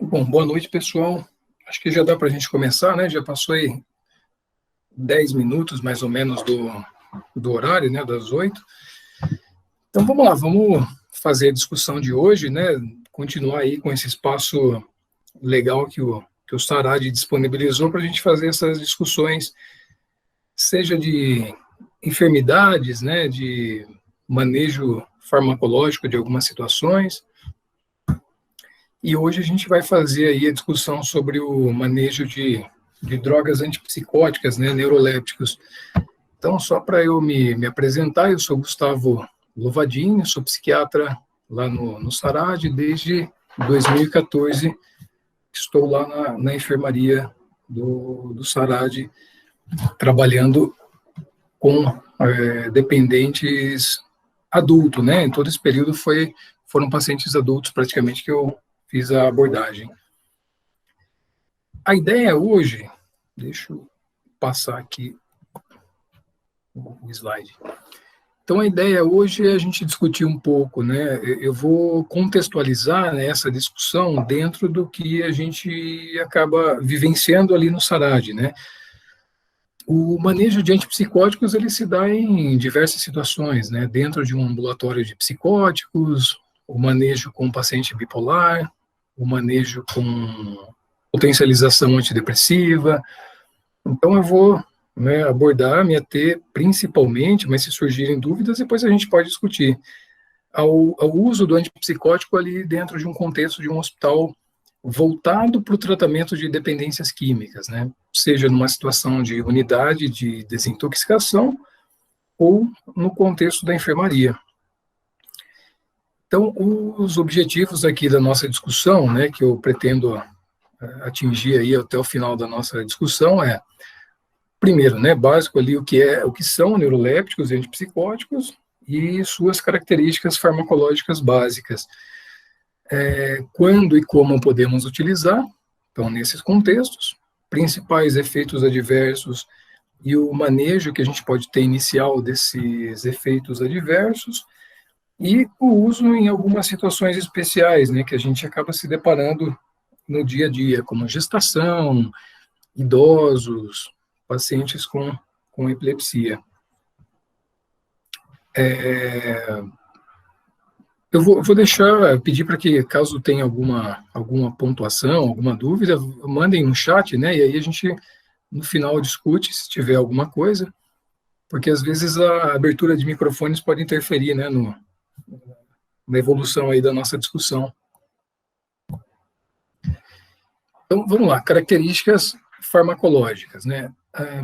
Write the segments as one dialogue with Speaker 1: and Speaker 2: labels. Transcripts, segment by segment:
Speaker 1: Bom, boa noite, pessoal. Acho que já dá para a gente começar, né? Já passou aí 10 minutos, mais ou menos, do horário, né? Das 8. Então, vamos lá, vamos fazer a discussão de hoje, né? Continuar aí com esse espaço legal que o Sarad disponibilizou para a gente fazer essas discussões, seja de enfermidades, né? De manejo farmacológico de algumas situações. E hoje a gente vai fazer aí a discussão sobre o manejo de drogas antipsicóticas, né, neurolépticos. Então, só para eu me apresentar, eu sou Gustavo Lovadini, sou psiquiatra lá no Sarad desde 2014, estou lá na enfermaria do Sarad, trabalhando com dependentes adultos, né, em todo esse período foram pacientes adultos praticamente que eu fiz a abordagem. A ideia hoje, deixa eu passar aqui o slide. Então, a ideia hoje é a gente discutir um pouco, né? Eu vou contextualizar, né, essa discussão dentro do que a gente acaba vivenciando ali no Sarad, né? O manejo de antipsicóticos, ele se dá em diversas situações, né? Dentro de um ambulatório de psicóticos, o manejo com paciente bipolar, o manejo com potencialização antidepressiva. Então, eu vou, né, abordar, me ater principalmente, mas se surgirem dúvidas, depois a gente pode discutir, ao uso do antipsicótico ali dentro de um contexto de um hospital voltado para o tratamento de dependências químicas, né? Seja numa situação de unidade de desintoxicação ou no contexto da enfermaria. Então, os objetivos aqui da nossa discussão, né, que eu pretendo atingir aí até o final da nossa discussão primeiro, né, básico ali o que são neurolépticos e antipsicóticos e suas características farmacológicas básicas. Quando e como podemos utilizar, então, nesses contextos, principais efeitos adversos e o manejo que a gente pode ter inicial desses efeitos adversos, e o uso em algumas situações especiais, né, que a gente acaba se deparando no dia a dia, como gestação, idosos, pacientes com epilepsia. Eu vou pedir para que, caso tenha alguma pontuação, alguma dúvida, mandem no chat, né, e aí a gente, no final, discute se tiver alguma coisa, porque às vezes a abertura de microfones pode interferir, né, na evolução aí da nossa discussão. Então, vamos lá, características farmacológicas, né?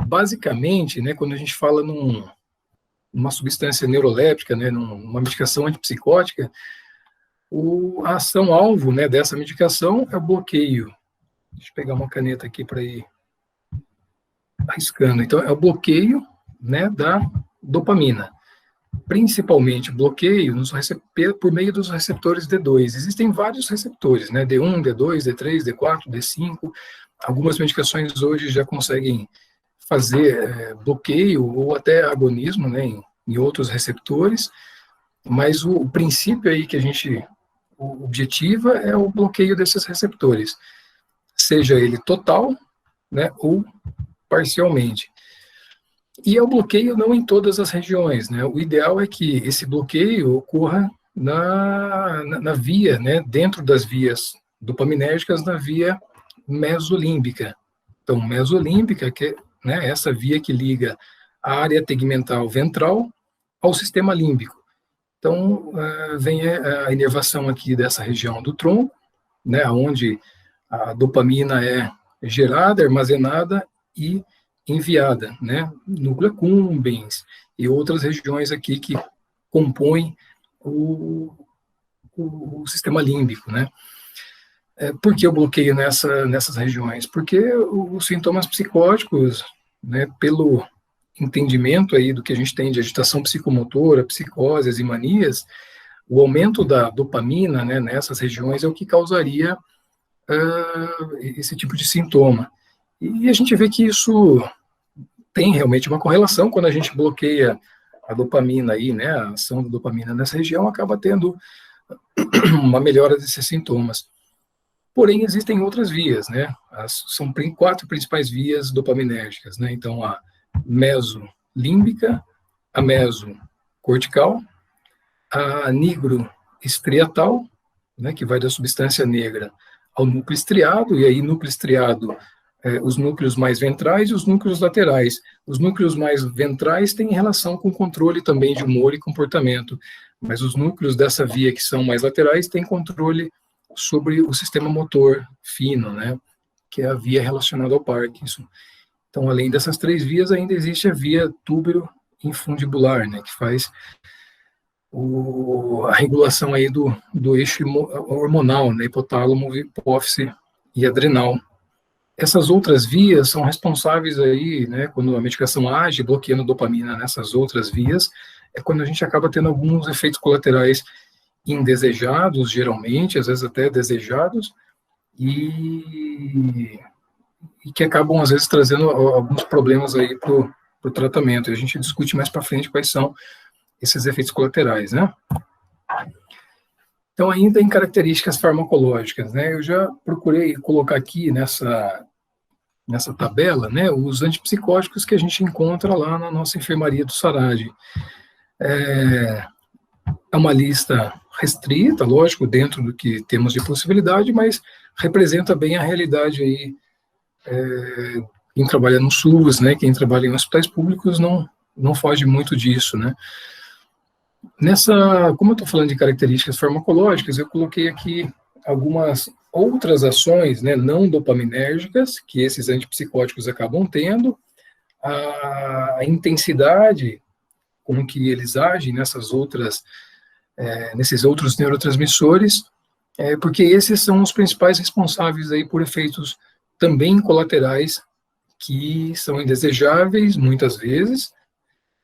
Speaker 1: Basicamente, né, quando a gente fala numa substância neuroléptica, né, numa medicação antipsicótica, a ação-alvo, né, dessa medicação é o bloqueio. Deixa eu pegar uma caneta aqui para ir arriscando. Então, é o bloqueio, né, da dopamina. Principalmente bloqueio por meio dos receptores D2. Existem vários receptores, né? D1, D2, D3, D4, D5. Algumas medicações hoje já conseguem fazer bloqueio ou até agonismo, né, em outros receptores, mas o princípio aí que a gente objetiva é o bloqueio desses receptores, seja ele total, né, ou parcialmente. E é o bloqueio não em todas as regiões, né? O ideal é que esse bloqueio ocorra na via, né? Dentro das vias dopaminérgicas, na via mesolímbica. Então, mesolímbica, que é, né, essa via que liga a área tegmental ventral ao sistema límbico. Então, vem a inervação aqui dessa região do tronco, né? Onde a dopamina é gerada, armazenada e enviada, né, núcleo accumbens e outras regiões aqui que compõem o sistema límbico, né. Por que eu bloqueio nessas regiões? Porque os sintomas psicóticos, né, pelo entendimento aí do que a gente tem de agitação psicomotora, psicoses e manias, o aumento da dopamina, né, nessas regiões é o que causaria esse tipo de sintoma. E a gente vê que isso tem realmente uma correlação. Quando a gente bloqueia a dopamina aí, né, a ação da dopamina nessa região, acaba tendo uma melhora desses sintomas. Porém, existem outras vias, né? São 4 principais vias dopaminérgicas, né? Então, a mesolímbica, a mesocortical, a nigroestriatal, né, que vai da substância negra ao núcleo estriado, e aí núcleo estriado, os núcleos mais ventrais e os núcleos laterais. Os núcleos mais ventrais têm relação com o controle também de humor e comportamento, mas os núcleos dessa via que são mais laterais têm controle sobre o sistema motor fino, né, que é a via relacionada ao Parkinson. Então, além dessas 3 vias, ainda existe a via túbero-infundibular, né, que faz a regulação aí do eixo hormonal, né, hipotálamo, hipófise e adrenal. Essas outras vias são responsáveis aí, né, quando a medicação age bloqueando dopamina nessas outras vias, é quando a gente acaba tendo alguns efeitos colaterais indesejados, geralmente, às vezes até desejados, e que acabam, às vezes, trazendo alguns problemas aí para o tratamento. E a gente discute mais para frente quais são esses efeitos colaterais, né? Então, ainda em características farmacológicas, né? Eu já procurei colocar aqui nessa tabela, né, os antipsicóticos que a gente encontra lá na nossa enfermaria do Sarad. É uma lista restrita, lógico, dentro do que temos de possibilidade, mas representa bem a realidade aí. Quem trabalha no SUS, né, quem trabalha em hospitais públicos não foge muito disso, né. Como eu estou falando de características farmacológicas, eu coloquei aqui algumas outras ações, né, não dopaminérgicas, que esses antipsicóticos acabam tendo, a intensidade com que eles agem nesses outros neurotransmissores, porque esses são os principais responsáveis aí por efeitos também colaterais que são indesejáveis, muitas vezes,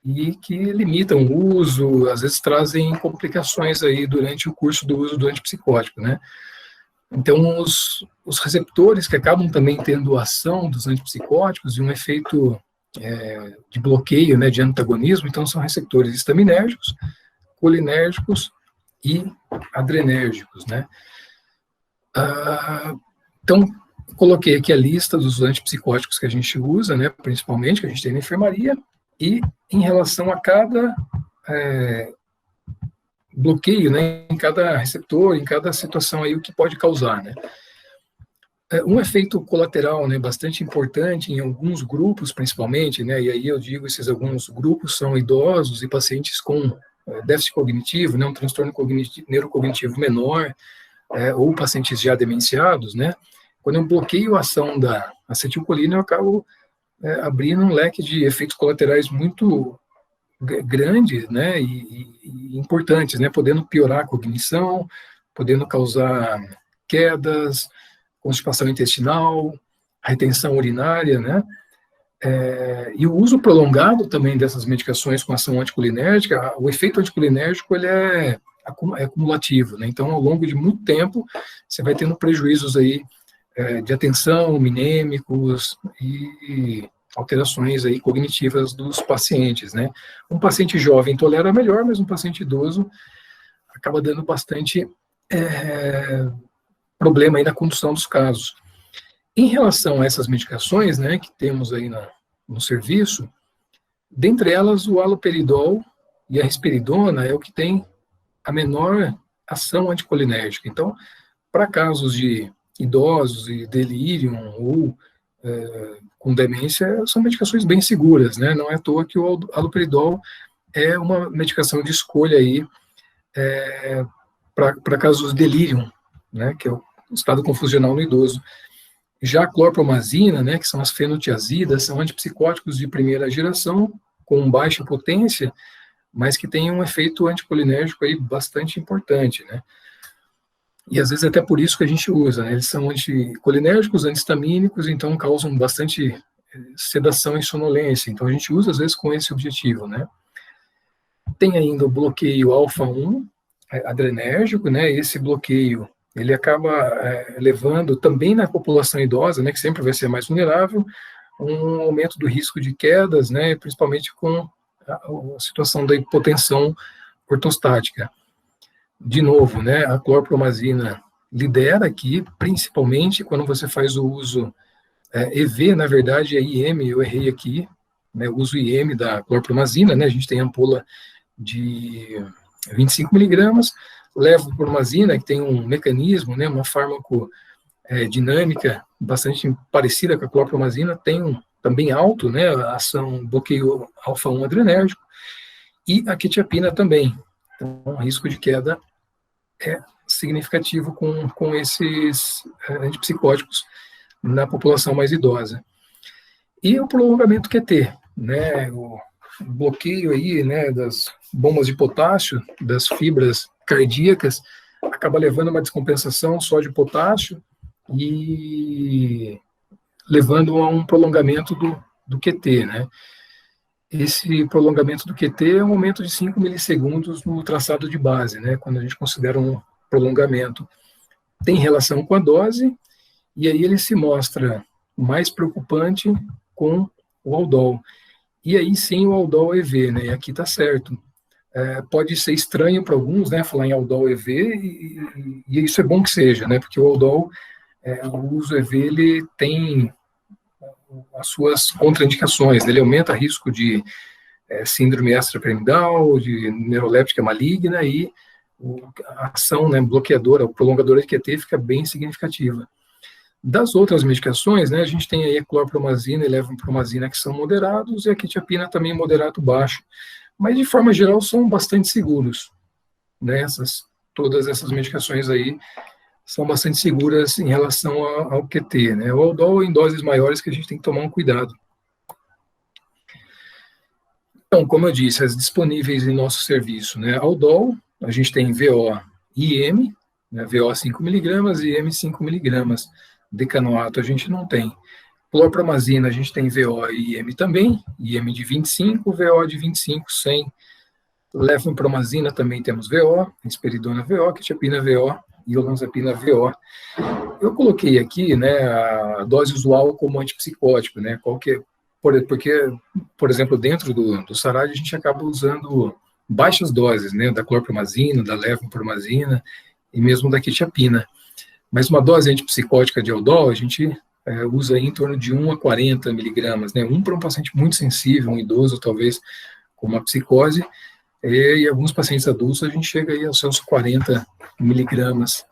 Speaker 1: e que limitam o uso, às vezes trazem complicações aí durante o curso do uso do antipsicótico, né? Então, os receptores que acabam também tendo ação dos antipsicóticos e um efeito de bloqueio, né, de antagonismo, então são receptores estaminérgicos, colinérgicos e adrenérgicos, né? Então, coloquei aqui a lista dos antipsicóticos que a gente usa, né, principalmente, que a gente tem na enfermaria, e em relação a cada bloqueio, né, em cada receptor, em cada situação aí, o que pode causar, né. Um efeito colateral, né, bastante importante em alguns grupos, principalmente, né, e aí eu digo esses alguns grupos são idosos e pacientes com déficit cognitivo, né, um transtorno neurocognitivo menor, ou pacientes já demenciados, né, quando eu bloqueio a ação da acetilcolina, eu acabo abrindo um leque de efeitos colaterais muito grandes, né, e importantes, né, podendo piorar a cognição, podendo causar quedas, constipação intestinal, retenção urinária, né, e o uso prolongado também dessas medicações com ação anticolinérgica, o efeito anticolinérgico, ele é acumulativo, né, então ao longo de muito tempo, você vai tendo prejuízos aí de atenção, minêmicos e alterações aí cognitivas dos pacientes, né. Um paciente jovem tolera melhor, mas um paciente idoso acaba dando bastante problema aí na condução dos casos. Em relação a essas medicações, né, que temos aí no serviço, dentre elas o haloperidol e a risperidona é o que tem a menor ação anticolinérgica. Então, para casos de idosos e delírio ou com demência, são medicações bem seguras, né? Não é à toa que o haloperidol é uma medicação de escolha aí para casos de delírio, né? Que é o estado confusional no idoso. Já a clorpromazina, né? Que são as fenotiazidas, são antipsicóticos de primeira geração com baixa potência, mas que têm um efeito anticolinérgico aí bastante importante, né? E às vezes até por isso que a gente usa, né? Eles são anticolinérgicos, antihistamínicos, então causam bastante sedação e sonolência. Então a gente usa às vezes com esse objetivo, né? Tem ainda o bloqueio alfa-1 adrenérgico, né? Esse bloqueio ele acaba levando também na população idosa, né? Que sempre vai ser mais vulnerável, um aumento do risco de quedas, né, principalmente com a situação da hipotensão ortostática. De novo, né, a clorpromazina lidera aqui, principalmente quando você faz o uso EV, na verdade é IM, eu errei aqui, né, o uso IM da clorpromazina, né, a gente tem ampola de 25 miligramas, levopromazina, que tem um mecanismo, né, uma farmacodinâmica bastante parecida com a clorpromazina, tem também alto, né, a ação bloqueio alfa-1 adrenérgico, e a quetiapina também. Então, o risco de queda é significativo com esses antipsicóticos na população mais idosa. E o prolongamento QT, né, o bloqueio aí, né, das bombas de potássio, das fibras cardíacas, acaba levando a uma descompensação só de potássio e levando a um prolongamento do QT, né. Esse prolongamento do QT é um aumento de 5 milissegundos no traçado de base, né, quando a gente considera um prolongamento. Tem relação com a dose, e aí ele se mostra mais preocupante com o aldol. E aí sim o aldol EV, né, e aqui está certo. Pode ser estranho para alguns, né, falar em aldol EV, e isso é bom que seja, né, porque o aldol, o uso EV, ele tem as suas contraindicações, ele aumenta o risco de síndrome extrapiramidal, de neuroléptica maligna, e a ação, né, bloqueadora, prolongadora de QT fica bem significativa. Das outras medicações, né, a gente tem aí a clorpromazina e levopromazina, que são moderados, e a quetiapina também moderado baixo, mas de forma geral são bastante seguros, né, todas essas medicações aí são bastante seguras em relação ao QT, né, o aldol em doses maiores que a gente tem que tomar um cuidado. Então, como eu disse, as disponíveis em nosso serviço, né, aldol, a gente tem VO e IM, né, VO 5 miligramas e IM 5 miligramas, decanoato a gente não tem. Clorpromazina a gente tem VO e IM também, IM de 25, VO de 25, 100. Levopromazina também temos VO, risperidona VO, quetiapina VO e olanzapina VO. Eu coloquei aqui, né, a dose usual como antipsicótico, né, porque, por exemplo, dentro do SARAD a gente acaba usando baixas doses, né, da clorpromazina, da levopromazina e mesmo da quetiapina. Mas uma dose antipsicótica de aldol a gente usa em torno de 1 a 40 miligramas, né, para um paciente muito sensível, um idoso talvez com uma psicose, e alguns pacientes adultos a gente chega aí aos seus 40 miligramas.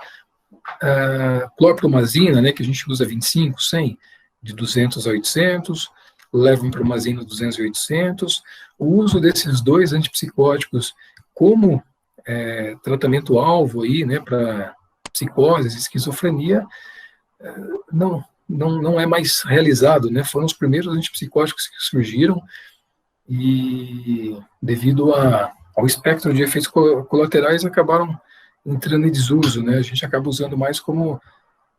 Speaker 1: Clorpromazina, né, que a gente usa 25, 100, de 200 a 800, levopromazina 200 a 800. O uso desses dois antipsicóticos como tratamento-alvo aí, né, para psicoses, esquizofrenia, não é mais realizado, né, foram os primeiros antipsicóticos que surgiram e devido ao espectro de efeitos colaterais acabaram entrando em desuso, né, a gente acaba usando mais como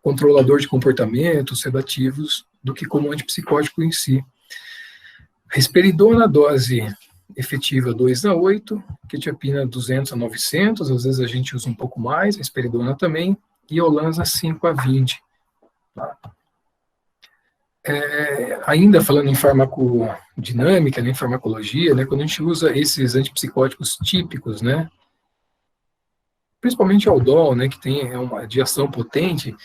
Speaker 1: controlador de comportamento, sedativos, do que como antipsicótico em si. Risperidona, dose efetiva 2 a 8, quetiapina 200 a 900, às vezes a gente usa um pouco mais, risperidona também, e olanza 5 a 20. Tá? Ainda falando em farmacodinâmica, né, em farmacologia, né, quando a gente usa esses antipsicóticos típicos, né, principalmente o aldol, né, que tem uma de ação potente,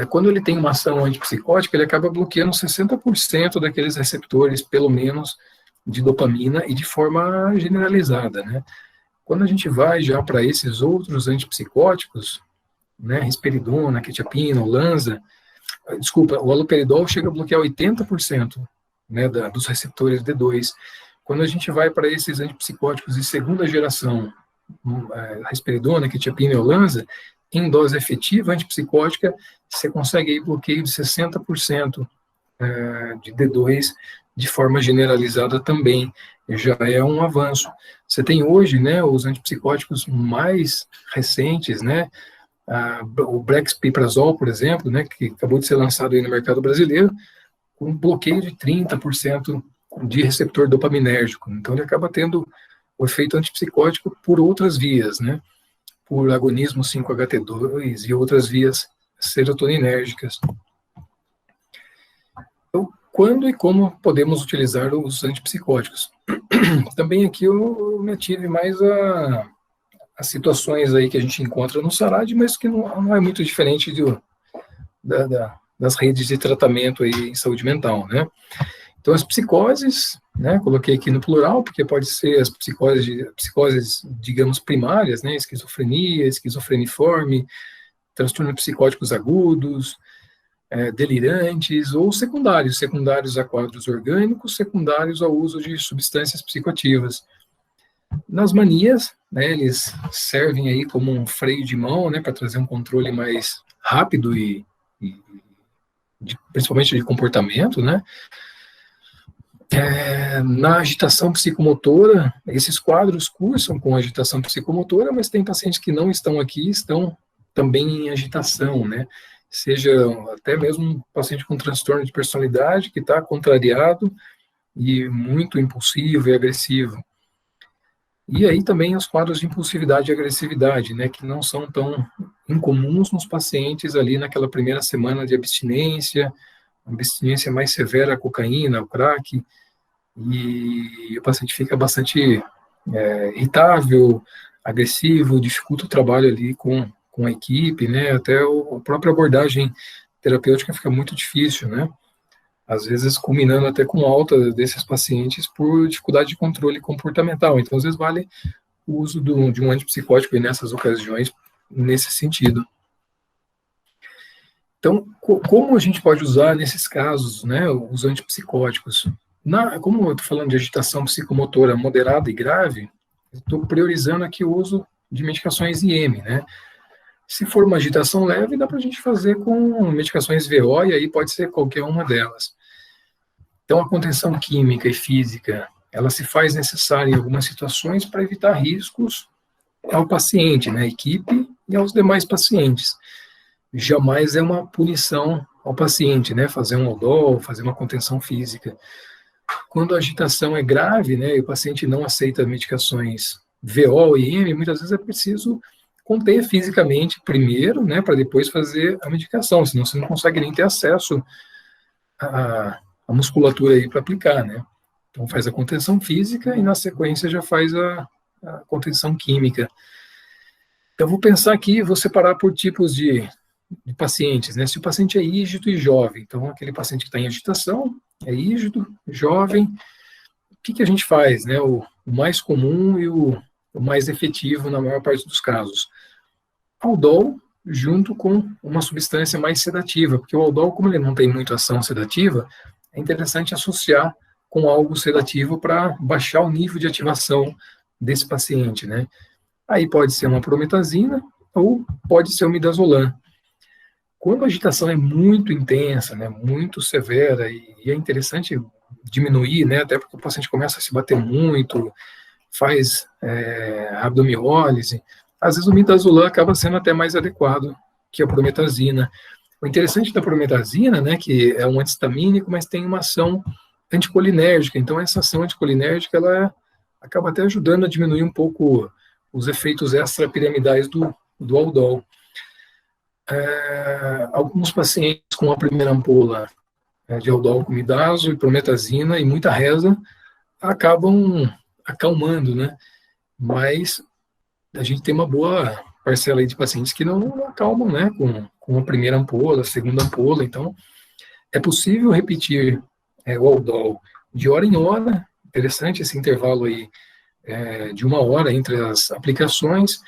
Speaker 1: quando ele tem uma ação antipsicótica, ele acaba bloqueando 60% daqueles receptores, pelo menos, de dopamina e de forma generalizada, né. Quando a gente vai já para esses outros antipsicóticos, né, risperidona, quetiapina, olanza, o haloperidol chega a bloquear 80%, né, dos receptores D2. Quando a gente vai para esses antipsicóticos de segunda geração, risperidona, quetiapina e olanza, em dose efetiva antipsicótica, você consegue aí bloqueio de 60% de D2 de forma generalizada também. Já é um avanço. Você tem hoje, né, os antipsicóticos mais recentes, né, o Brexpiprazol, por exemplo, né, que acabou de ser lançado aí no mercado brasileiro, com um bloqueio de 30% de receptor dopaminérgico. Então, ele acaba tendo o efeito antipsicótico por outras vias, né, por agonismo 5-HT2 e outras vias serotoninérgicas. Então, quando e como podemos utilizar os antipsicóticos? Também aqui eu me ative mais a situações aí que a gente encontra no SARAD, mas que não é muito diferente das redes de tratamento aí em saúde mental, né? Então, as psicoses, né, coloquei aqui no plural, porque pode ser as psicoses, digamos, primárias, né, esquizofrenia, esquizofreniforme, transtornos psicóticos agudos, delirantes, ou secundários a quadros orgânicos, secundários ao uso de substâncias psicoativas. Nas manias, né, eles servem aí como um freio de mão, né, para trazer um controle mais rápido principalmente de comportamento, né. Na agitação psicomotora, esses quadros cursam com agitação psicomotora, mas tem pacientes que não estão aqui, estão também em agitação, né? Seja até mesmo um paciente com transtorno de personalidade que está contrariado e muito impulsivo e agressivo. E aí também os quadros de impulsividade e agressividade, né, que não são tão incomuns nos pacientes ali naquela primeira semana de abstinência mais severa a cocaína, o crack, e o paciente fica bastante irritável, agressivo, dificulta o trabalho ali com a equipe, né, até a própria abordagem terapêutica fica muito difícil, né, às vezes culminando até com alta desses pacientes por dificuldade de controle comportamental. Então, às vezes vale o uso de um antipsicótico aí nessas ocasiões, nesse sentido. Então, como a gente pode usar nesses casos, né, os antipsicóticos? Como eu estou falando de agitação psicomotora moderada e grave, estou priorizando aqui o uso de medicações IM, né? Se for uma agitação leve, dá para a gente fazer com medicações VO, e aí pode ser qualquer uma delas. Então, a contenção química e física, ela se faz necessária em algumas situações para evitar riscos ao paciente, né, à equipe e aos demais pacientes. Jamais é uma punição ao paciente, né, fazer um odol, fazer uma contenção física. Quando a agitação é grave, né, e o paciente não aceita medicações VO e IM, muitas vezes é preciso conter fisicamente primeiro, né, para depois fazer a medicação, senão você não consegue nem ter acesso à musculatura aí para aplicar, né. Então faz a contenção física e na sequência já faz a contenção química. Então vou pensar aqui, vou separar por tipos de pacientes, né? Se o paciente é rígido e jovem, então aquele paciente que está em agitação, é rígido, jovem, o que a gente faz, né? O mais comum e o mais efetivo na maior parte dos casos. Aldol junto com uma substância mais sedativa, porque o aldol, como ele não tem muita ação sedativa, é interessante associar com algo sedativo para baixar o nível de ativação desse paciente, né? Aí pode ser uma prometazina ou pode ser o midazolam. Quando a agitação é muito intensa, né, muito severa, e é interessante diminuir, né, até porque o paciente começa a se bater muito, faz abdomiólise, às vezes o midazolam acaba sendo até mais adequado que a prometazina. O interessante da prometazina, né, que é um antihistamínico, mas tem uma ação anticolinérgica, então essa ação anticolinérgica, ela acaba até ajudando a diminuir um pouco os efeitos extrapiramidais do aldol. Alguns pacientes com a primeira ampola de aldol com midazo e prometazina e muita reza acabam acalmando, né? Mas a gente tem uma boa parcela aí de pacientes que não acalmam, né? Com a primeira ampola, a segunda ampola. Então, é possível repetir o aldol de hora em hora. Interessante esse intervalo aí de 1 hora entre as aplicações.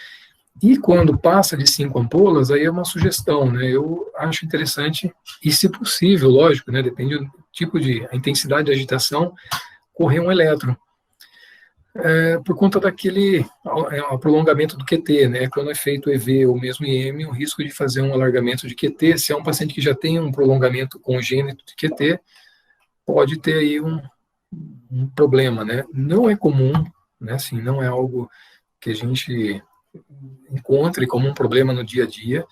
Speaker 1: E quando passa de 5 ampolas, aí é uma sugestão, né? Eu acho interessante, e se possível, lógico, né? Depende do tipo a intensidade de agitação, correr um eletro. Por conta daquele prolongamento do QT, né? Quando é feito EV ou mesmo IM, o risco de fazer um alargamento de QT, se é um paciente que já tem um prolongamento congênito de QT, pode ter aí um problema, né? Não é comum, né? Assim, não é algo que a gente encontre como um problema no dia a dia,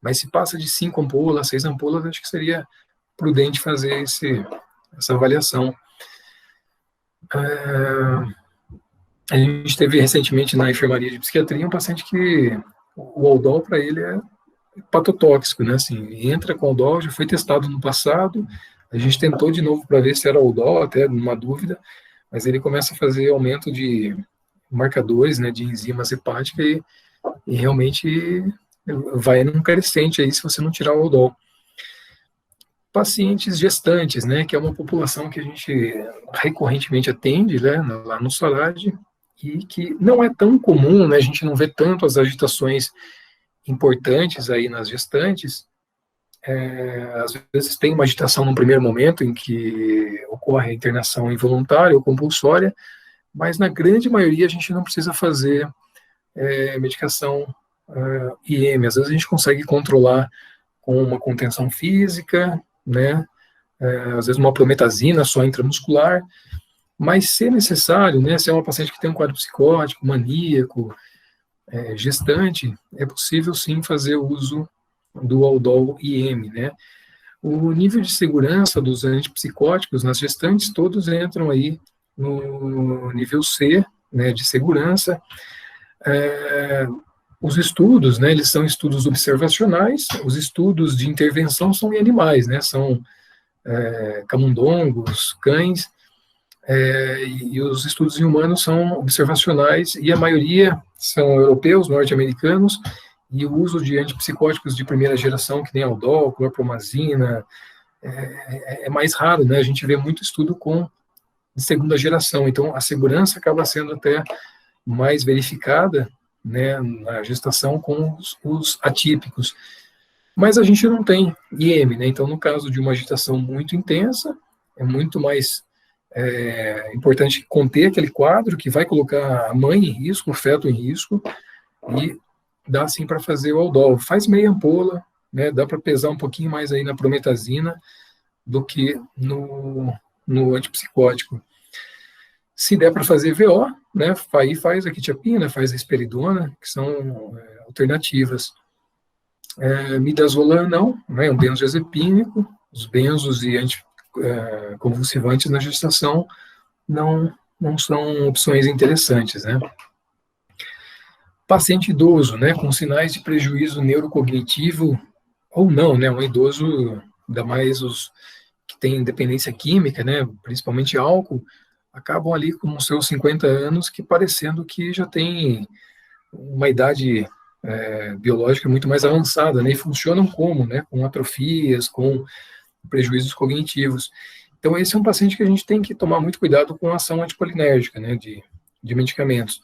Speaker 1: mas se passa de 5 ampolas, 6 ampolas, acho que seria prudente fazer essa avaliação. A gente teve recentemente na enfermaria de psiquiatria um paciente que o aldol para ele é hepatotóxico, né? Assim, entra com aldol, já foi testado no passado, A gente tentou de novo para ver se era Aldol, até numa dúvida, mas ele começa a fazer aumento de marcadores, né, de enzimas hepáticas e realmente vai num crescente aí se você não tirar o Aldol. Pacientes gestantes, né, que é uma população que a gente recorrentemente atende, né, lá no SORAD, e que não é tão comum, né, a gente não vê tanto as agitações importantes aí nas gestantes. Às vezes tem uma agitação no primeiro momento em que ocorre a internação involuntária ou compulsória, mas na grande maioria a gente não precisa fazer medicação IM. Às vezes a gente consegue controlar com uma contenção física, né? Às vezes uma prometazina só intramuscular, mas se necessário, né? Se é uma paciente que tem um quadro psicótico, maníaco, gestante, é possível sim fazer uso do Aldol IM, né? O nível de segurança dos antipsicóticos nas gestantes, todos entram aí no nível C, né, de segurança. Os estudos, né, eles são estudos observacionais, os estudos de intervenção são em animais, né, são camundongos, cães, e os estudos em humanos são observacionais, e a maioria são europeus, norte-americanos, e o uso de antipsicóticos de primeira geração, que nem Aldol, clorpromazina, é mais raro, né? A gente vê muito estudo de segunda geração, então a segurança acaba sendo até mais verificada, né, na gestação com os atípicos. Mas a gente não tem IM, né? Então, no caso de uma agitação muito intensa, é muito mais importante conter aquele quadro que vai colocar a mãe em risco, o feto em risco, e dá sim para fazer o Aldol. Faz meia ampola, né, dá para pesar um pouquinho mais aí na prometazina do que no antipsicótico. Se der para fazer VO, né, aí faz a quetiapina, faz a risperidona, que são alternativas. Midazolam não, né, é um benzodiazepínico, os benzos e anticonvulsivantes na gestação não são opções interessantes, né. Paciente idoso, né, com sinais de prejuízo neurocognitivo ou não, né, um idoso, ainda mais os que têm dependência química, né, principalmente álcool, acabam ali com os seus 50 anos que parecendo que já tem uma idade biológica muito mais avançada, né, e funcionam como, né, com atrofias, com prejuízos cognitivos. Então esse é um paciente que a gente tem que tomar muito cuidado com a ação anticolinérgica, né, de medicamentos.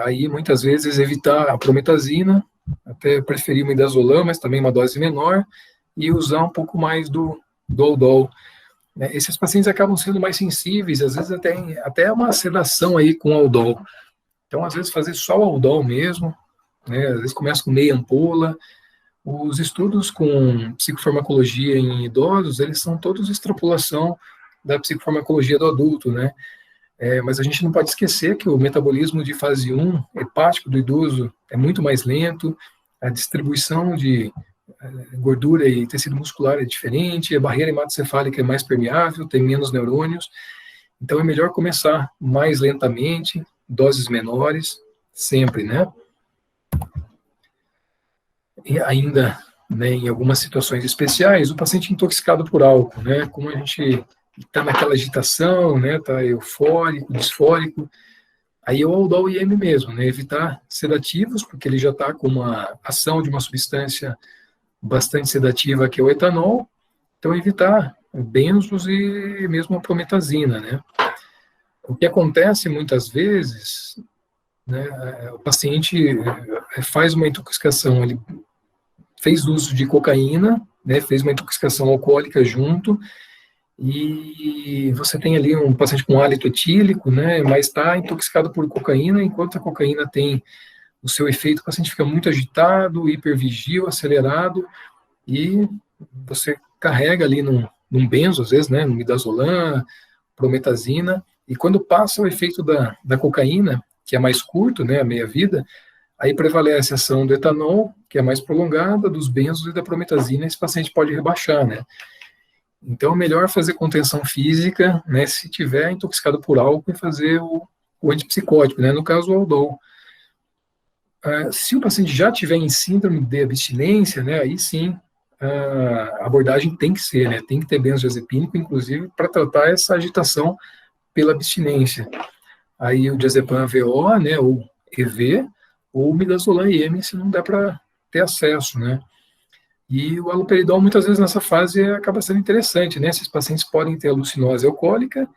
Speaker 1: Aí muitas vezes evitar a prometazina, até preferir o midazolam, mas também uma dose menor, e usar um pouco mais do Aldol. Esses pacientes acabam sendo mais sensíveis, às vezes até uma sedação aí com Aldol. Então, às vezes, fazer só o Aldol mesmo, né, às vezes começa com meia ampola. Os estudos com psicofarmacologia em idosos, eles são todos extrapolação da psicofarmacologia do adulto, né? Mas a gente não pode esquecer que o metabolismo de fase 1 hepático do idoso é muito mais lento, a distribuição de gordura e tecido muscular é diferente, a barreira hematocefálica é mais permeável, tem menos neurônios, então é melhor começar mais lentamente, doses menores, sempre, né? E ainda, né, em algumas situações especiais, o paciente intoxicado por álcool, né, como a gente está naquela agitação, né, está eufórico, disfórico, aí é o Aldol IM mesmo, né, evitar sedativos, porque ele já está com uma ação de uma substância bastante sedativa, que é o etanol, então evitar benzos e mesmo a prometazina, né. O que acontece muitas vezes, né, o paciente faz uma intoxicação, ele fez uso de cocaína, né, fez uma intoxicação alcoólica junto, e você tem ali um paciente com hálito etílico, né, mas está intoxicado por cocaína, enquanto a cocaína tem o seu efeito, o paciente fica muito agitado, hipervigil, acelerado, e você carrega ali num benzo, às vezes, né, no midazolam, prometazina, e quando passa o efeito da cocaína, que é mais curto, né, a meia-vida, aí prevalece a ação do etanol, que é mais prolongada, dos benzos e da prometazina, esse paciente pode rebaixar, né. Então, é melhor fazer contenção física, né, se tiver intoxicado por álcool, e fazer o antipsicótico, né, no caso, o Aldol. Se o paciente já tiver em síndrome de abstinência, né, aí sim, a abordagem tem que ser, né? Tem que ter benzodiazepínico, inclusive, para tratar essa agitação pela abstinência. Aí o diazepam VO, né, ou EV, ou midazolam IM, se não der para ter acesso, né? E o haloperidol, muitas vezes, nessa fase, acaba sendo interessante, né? Esses pacientes podem ter alucinose alcoólica,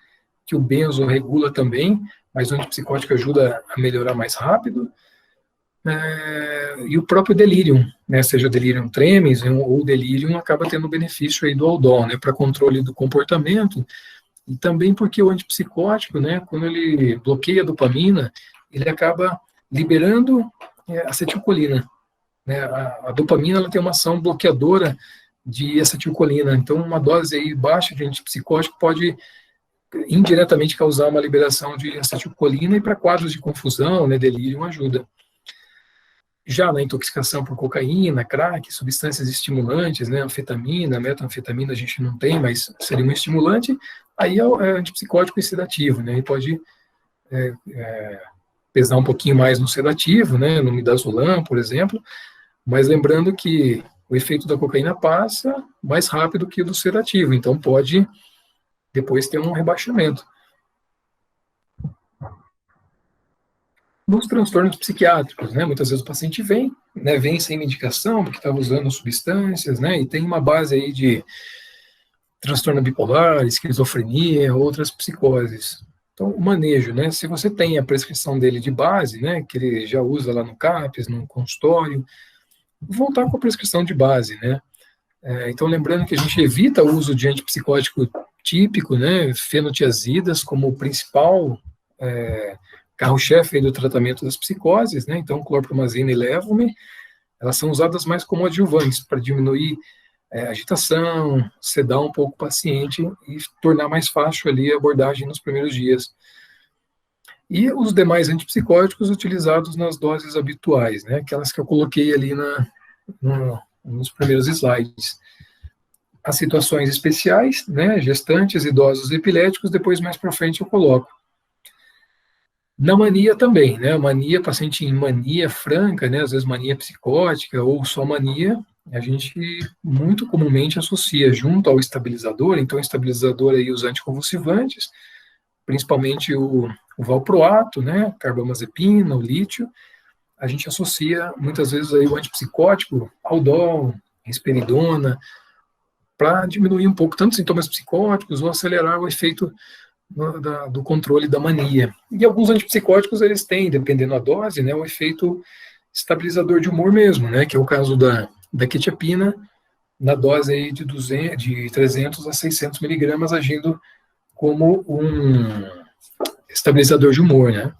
Speaker 1: que o benzo regula também, mas o antipsicótico ajuda a melhorar mais rápido. E o próprio delírio, né? Seja delírio tremens ou delírio, acaba tendo benefício aí do Aldol, né? Para controle do comportamento, e também porque o antipsicótico, né? Quando ele bloqueia a dopamina, ele acaba liberando acetilcolina. Né? A dopamina ela tem uma ação bloqueadora de acetilcolina, então uma dose aí baixa de antipsicótico pode indiretamente causar uma liberação de acetilcolina, e para quadros de confusão, né, delírio, ajuda. Já na intoxicação por cocaína, crack, substâncias estimulantes, né, anfetamina, metanfetamina a gente não tem, mas seria um estimulante, aí é antipsicótico e sedativo, né, e pode pesar um pouquinho mais no sedativo, né, no midazolam, por exemplo, mas lembrando que o efeito da cocaína passa mais rápido que o do sedativo, então pode depois ter um rebaixamento. Nos transtornos psiquiátricos, né, muitas vezes o paciente vem, né, vem sem medicação, porque estava usando substâncias, né, e tem uma base aí de transtorno bipolar, esquizofrenia, outras psicoses. Então, o manejo, né, se você tem a prescrição dele de base, né, que ele já usa lá no CAPS, no consultório, voltar com a prescrição de base, né. Então, lembrando que a gente evita o uso de antipsicótico típico, né, fenotiazidas, como o principal carro-chefe do tratamento das psicoses, né, então clorpromazina e levome, elas são usadas mais como adjuvantes, para diminuir agitação, sedar um pouco o paciente e tornar mais fácil ali a abordagem nos primeiros dias. E os demais antipsicóticos utilizados nas doses habituais, né, aquelas que eu coloquei ali nos primeiros slides. As situações especiais, né, gestantes, idosos, epiléticos, depois mais para frente eu coloco. Na mania também, né, mania, paciente em mania franca, né, às vezes mania psicótica ou só mania, a gente muito comumente associa junto ao estabilizador, então o estabilizador aí os anticonvulsivantes, principalmente o valproato, né, carbamazepina, o lítio, a gente associa muitas vezes aí o antipsicótico, Aldol, risperidona, para diminuir um pouco tanto sintomas psicóticos ou acelerar o efeito do controle da mania. E alguns antipsicóticos, eles têm, dependendo da dose, né, o efeito estabilizador de humor mesmo, né, que é o caso da quetiapina, na dose aí de 300 a 600 miligramas, agindo como um estabilizador de humor, né.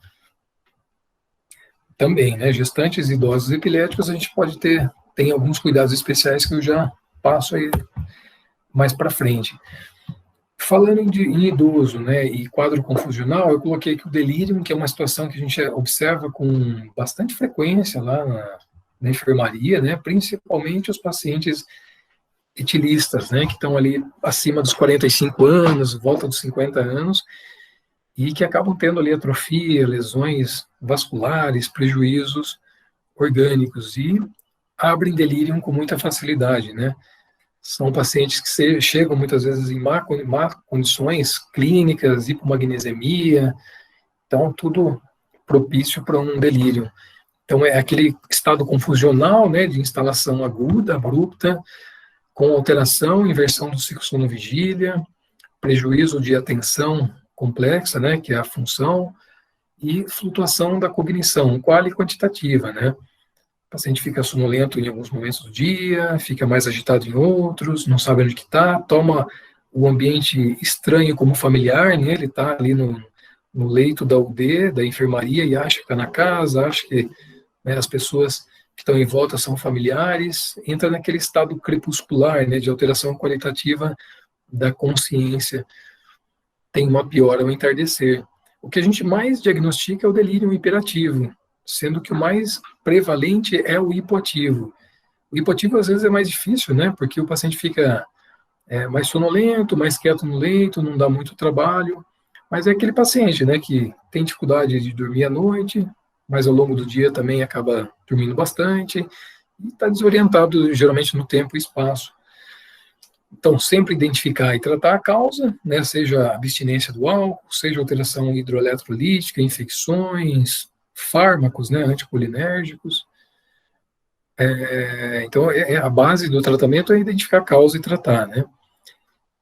Speaker 1: Também, né, gestantes e idosos epiléticos, a gente pode tem alguns cuidados especiais que eu já passo aí mais para frente. Falando em idoso, né, e quadro confusional, eu coloquei aqui o delírio, que é uma situação que a gente observa com bastante frequência lá na enfermaria, né, principalmente os pacientes etilistas, né, que estão ali acima dos 45 anos, volta dos 50 anos, e que acabam tendo ali atrofia, lesões vasculares, prejuízos orgânicos, e abrem delírio com muita facilidade, né. São pacientes que chegam muitas vezes em má condições clínicas, hipomagnesemia, então tudo propício para um delírio. Então é aquele estado confusional, né, de instalação aguda, abrupta, com alteração, inversão do ciclo sono-vigília, prejuízo de atenção complexa, né, que é a função, e flutuação da cognição, qual e quantitativa, né. O paciente fica sonolento em alguns momentos do dia, fica mais agitado em outros, não sabe onde que está, toma o ambiente estranho como familiar, né? Ele está ali no leito da UD, da enfermaria, e acha que está na casa, acha que, né, as pessoas que estão em volta são familiares, entra naquele estado crepuscular, né, de alteração qualitativa da consciência, tem uma piora ao entardecer. O que a gente mais diagnostica é o delírio hiperativo, sendo que o mais prevalente é o hipoativo. O hipoativo, às vezes, é mais difícil, né, porque o paciente fica mais sonolento, mais quieto no leito, não dá muito trabalho, mas é aquele paciente, né, que tem dificuldade de dormir à noite, mas ao longo do dia também acaba dormindo bastante, e está desorientado, geralmente, no tempo e espaço. Então, sempre identificar e tratar a causa, né, seja a abstinência do álcool, seja alteração hidroeletrolítica, infecções, fármacos, né, anticolinérgicos. Então, a base do tratamento é identificar a causa e tratar, né?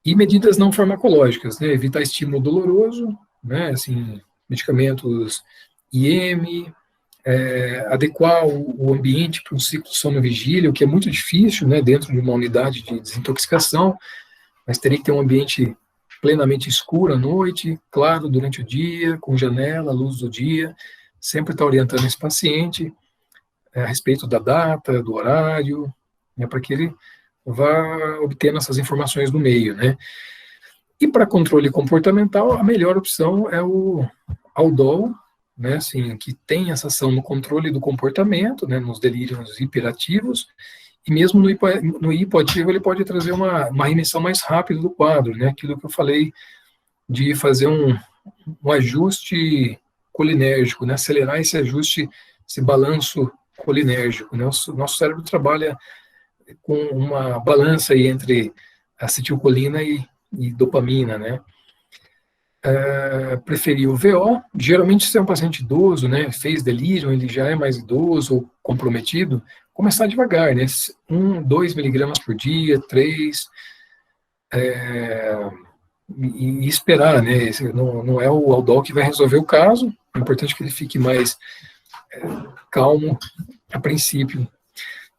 Speaker 1: E medidas não farmacológicas, né, evitar estímulo doloroso, né, assim, medicamentos IM, adequar o ambiente para um ciclo sono-vigília, o que é muito difícil, né, dentro de uma unidade de desintoxicação, mas teria que ter um ambiente plenamente escuro à noite, claro durante o dia, com janela, luz do dia, sempre estar orientando esse paciente a respeito da data, do horário, né, para que ele vá obtendo essas informações do meio, né. E para controle comportamental, a melhor opção é o Aldol, né, assim, que tem essa ação no controle do comportamento, né, nos delírios hiperativos, e mesmo no hipoativo ele pode trazer uma remissão mais rápida do quadro, né, aquilo que eu falei de fazer um ajuste colinérgico, né, acelerar esse ajuste, esse balanço colinérgico, né, o nosso cérebro trabalha com uma balança aí entre acetilcolina e dopamina, né. Preferir o VO, geralmente se é um paciente idoso, né, fez delírio, ele já é mais idoso ou comprometido, começar devagar, né, 2 miligramas por dia, 3, e esperar, né, não é o Aldol que vai resolver o caso, é importante que ele fique mais calmo a princípio.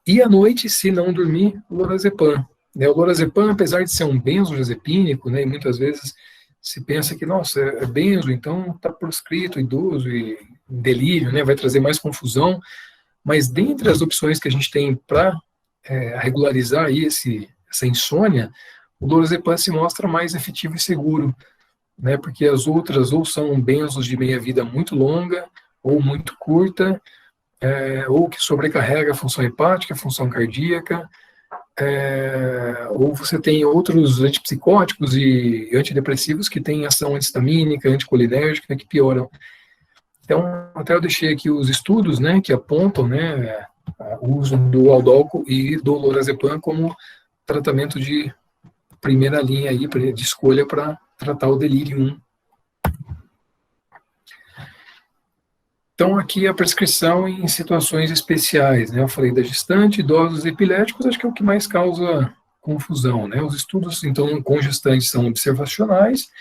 Speaker 1: E à noite, se não dormir, o lorazepam. Né, o lorazepam, apesar de ser um benzodiazepínico, né, e muitas vezes se pensa que, nossa, é benzo, então está proscrito, idoso e delírio, né, vai trazer mais confusão, mas dentre as opções que a gente tem para regularizar aí essa insônia, o lorazepam se mostra mais efetivo e seguro, né, porque as outras ou são benzos de meia-vida muito longa, ou muito curta, ou que sobrecarrega a função hepática, a função cardíaca, ou você tem outros antipsicóticos e antidepressivos que têm ação antistamínica, anticolinérgica, que pioram. Então, até eu deixei aqui os estudos, né, que apontam, né, o uso do Aldol e do lorazepam como tratamento de primeira linha aí, de escolha para tratar o delírio. Então, aqui a prescrição em situações especiais, né? Eu falei da gestante, idosos epiléticos, acho que é o que mais causa confusão, né? Os estudos, então, com gestantes são observacionais,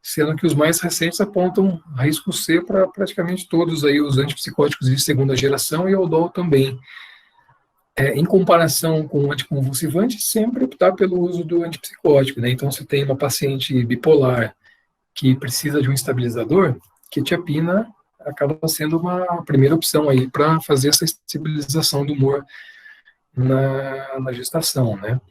Speaker 1: sendo que os mais recentes apontam risco C para praticamente todos aí os antipsicóticos de segunda geração e o Aldol também. Em comparação com o anticonvulsivante, sempre optar pelo uso do antipsicótico, né? Então, se tem uma paciente bipolar que precisa de um estabilizador, quetiapina acaba sendo uma primeira opção aí para fazer essa estabilização do humor na gestação, né?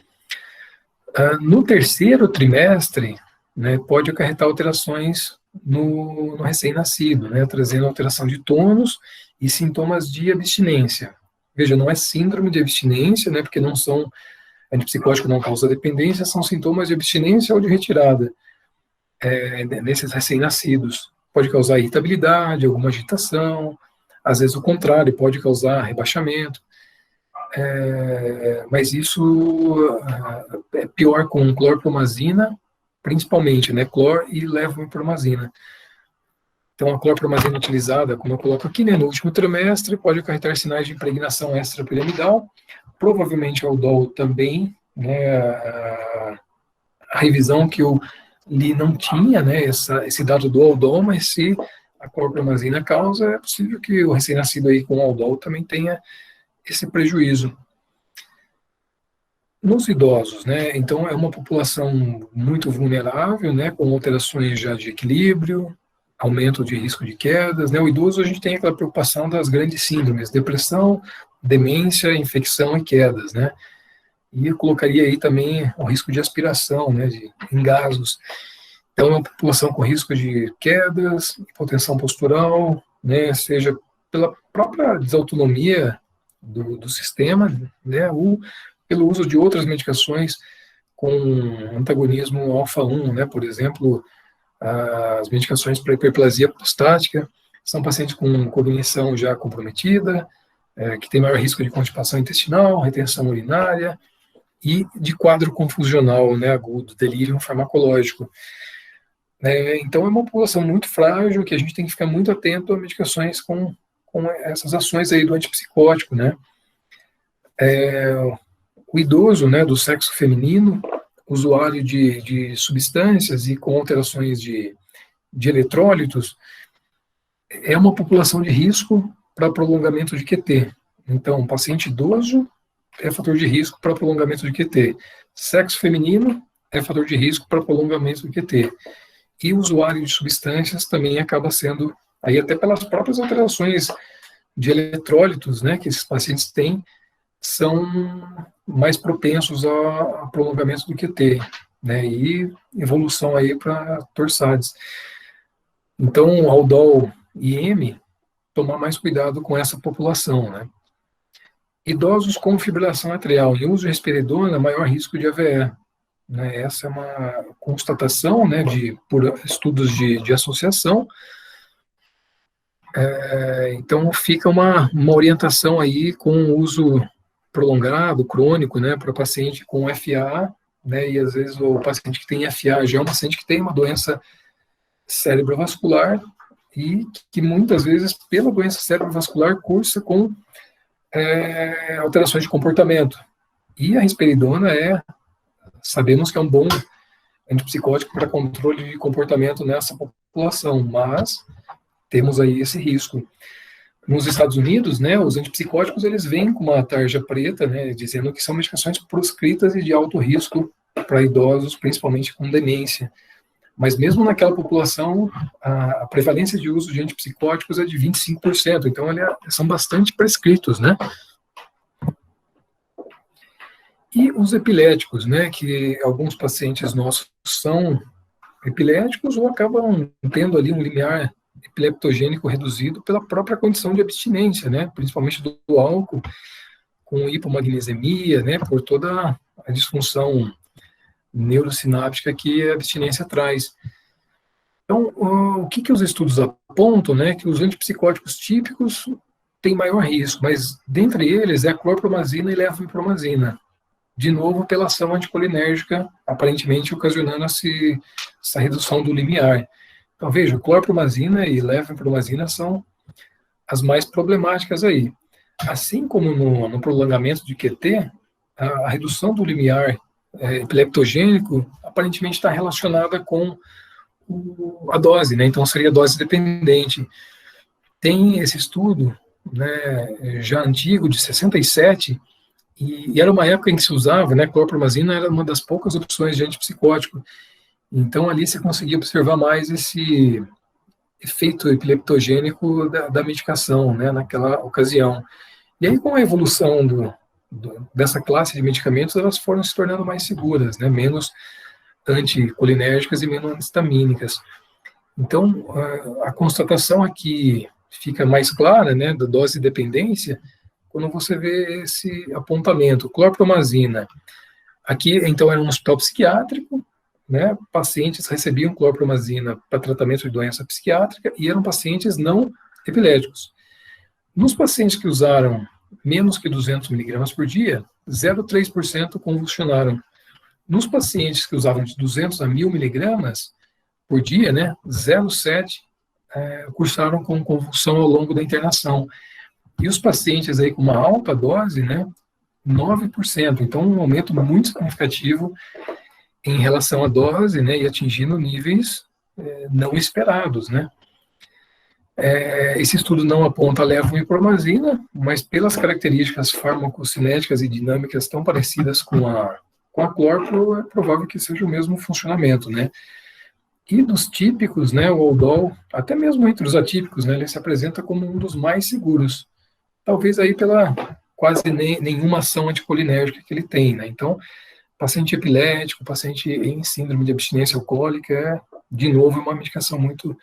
Speaker 1: No terceiro trimestre, né, pode acarretar alterações no recém-nascido, né, trazendo alteração de tônus e sintomas de abstinência. Veja, não é síndrome de abstinência, né, porque não são, antipsicótico não causa dependência, são sintomas de abstinência ou de retirada nesses recém-nascidos. Pode causar irritabilidade, alguma agitação, às vezes o contrário, pode causar rebaixamento, mas isso é pior com clorpromazina, principalmente, né, clor e levomepromazina. Então, a clorpromazina utilizada, como eu coloco aqui, né, no último trimestre, pode acarretar sinais de impregnação extrapiramidal, provavelmente o Aldol também, né, a revisão que eu li não tinha, né, esse dado do Aldol, mas se a clorpromazina causa, é possível que o recém-nascido aí com Aldol também tenha esse prejuízo. Nos idosos, né, então é uma população muito vulnerável, né, com alterações já de equilíbrio, aumento de risco de quedas, né, o idoso a gente tem aquela preocupação das grandes síndromes, depressão, demência, infecção e quedas, né, e eu colocaria aí também o risco de aspiração, né, de engasgos. Então, é uma população com risco de quedas, hipotensão postural, né, seja pela própria desautonomia do sistema, né, ou pelo uso de outras medicações com antagonismo alfa-1, né, por exemplo, as medicações para hiperplasia prostática, são pacientes com cognição já comprometida, que tem maior risco de constipação intestinal, retenção urinária e de quadro confusional, né, agudo, delírio farmacológico. Então, é uma população muito frágil, que a gente tem que ficar muito atento a medicações com essas ações aí do antipsicótico, né. O idoso, né, do sexo feminino, usuário de substâncias e com alterações de eletrólitos, é uma população de risco para prolongamento de QT. Então, paciente idoso é fator de risco para prolongamento de QT. Sexo feminino é fator de risco para prolongamento de QT. E o usuário de substâncias também acaba sendo, aí até pelas próprias alterações de eletrólitos, né, que esses pacientes têm, são mais propensos a prolongamento do QT, né, e evolução aí para torsades. Então, Aldol e IM, tomar mais cuidado com essa população, né. Idosos com fibrilação atrial em uso de risperidona, maior risco de AVE. Né, essa é uma constatação, né, por estudos de associação. Então, fica uma orientação aí com o uso prolongado, crônico, né, para paciente com FA, né, e às vezes o paciente que tem FA já é um paciente que tem uma doença cerebrovascular e que muitas vezes, pela doença cerebrovascular, cursa com alterações de comportamento. E a risperidona sabemos que é um bom antipsicótico para controle de comportamento nessa população, mas temos aí esse risco. Nos Estados Unidos, né, os antipsicóticos, eles vêm com uma tarja preta, né, dizendo que são medicações proscritas e de alto risco para idosos, principalmente com demência. Mas mesmo naquela população, a prevalência de uso de antipsicóticos é de 25%, então são bastante prescritos, né? E os epiléticos, né, que alguns pacientes nossos são epiléticos ou acabam tendo ali um limiar epileptogênico reduzido pela própria condição de abstinência, né, principalmente do álcool, com hipomagnesemia, né, por toda a disfunção neurosináptica que a abstinência traz. Então, o que os estudos apontam, né, que os antipsicóticos típicos têm maior risco, mas dentre eles é a clorpromazina e levomipromazina, de novo pela ação anticolinérgica, aparentemente ocasionando essa redução do limiar. Então, veja, clorpromazina e levomipromazina são as mais problemáticas aí. Assim como no prolongamento de QT, a redução do limiar epileptogênico aparentemente está relacionada com a dose, né? Então seria dose dependente. Tem esse estudo, né, já antigo, de 67, e era uma época em que se usava, né, clorpromazina era uma das poucas opções de antipsicótico. Então ali se conseguia observar mais esse efeito epileptogênico da medicação, né, naquela ocasião. E aí, com a evolução dessa classe de medicamentos, elas foram se tornando mais seguras, né, menos anticolinérgicas e menos antistamínicas. Então, a constatação aqui fica mais clara, né, da dose dependência, quando você vê esse apontamento. Clorpromazina, aqui, então, era um hospital psiquiátrico, né, pacientes recebiam clorpromazina para tratamento de doença psiquiátrica e eram pacientes não epiléticos. Nos pacientes que usaram menos que 200 miligramas por dia, 0,3% convulsionaram. Nos pacientes que usavam de 200 a 1.000 miligramas por dia, né, 0,7% cursaram com convulsão ao longo da internação. E os pacientes aí com uma alta dose, né, 9%. Então, um aumento muito significativo em relação à dose, né, e atingindo níveis não esperados, né. Esse estudo não aponta a levomipromazina, mas pelas características farmacocinéticas e dinâmicas tão parecidas com a clorpro, é provável que seja o mesmo funcionamento, né. E dos típicos, né, o Aldol, até mesmo entre os atípicos, né, ele se apresenta como um dos mais seguros, talvez aí pela quase nenhuma ação anticolinérgica que ele tem, né. Então, paciente epilético, paciente em síndrome de abstinência alcoólica, de novo, é uma medicação muito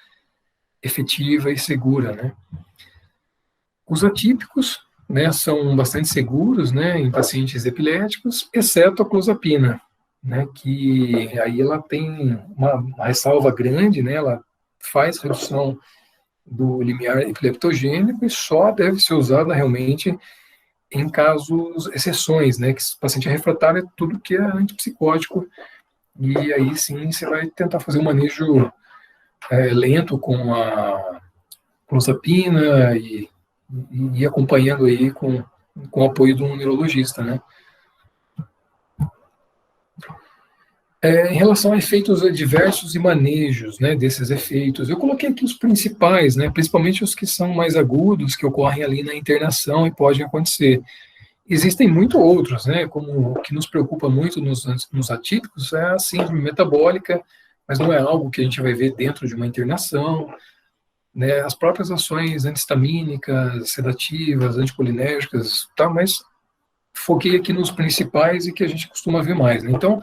Speaker 1: efetiva e segura, né. Os atípicos, né, são bastante seguros, né, em pacientes epiléticos, exceto a clozapina, né, que aí ela tem uma ressalva grande, né, ela faz redução do limiar epileptogênico e só deve ser usada realmente em casos, exceções, né, que o paciente é refratário a tudo que é antipsicótico, e aí sim você vai tentar fazer um manejo lento com a clozapina e acompanhando aí com o apoio de um neurologista, né. Em relação a efeitos adversos e manejos, né, desses efeitos, eu coloquei aqui os principais, né, principalmente os que são mais agudos, que ocorrem ali na internação e podem acontecer. Existem muito outros, né, como o que nos preocupa muito nos atípicos é a síndrome metabólica, mas não é algo que a gente vai ver dentro de uma internação, né, as próprias ações antihistamínicas, sedativas, anticolinérgicas, tá, mas foquei aqui nos principais e que a gente costuma ver mais, né. Então,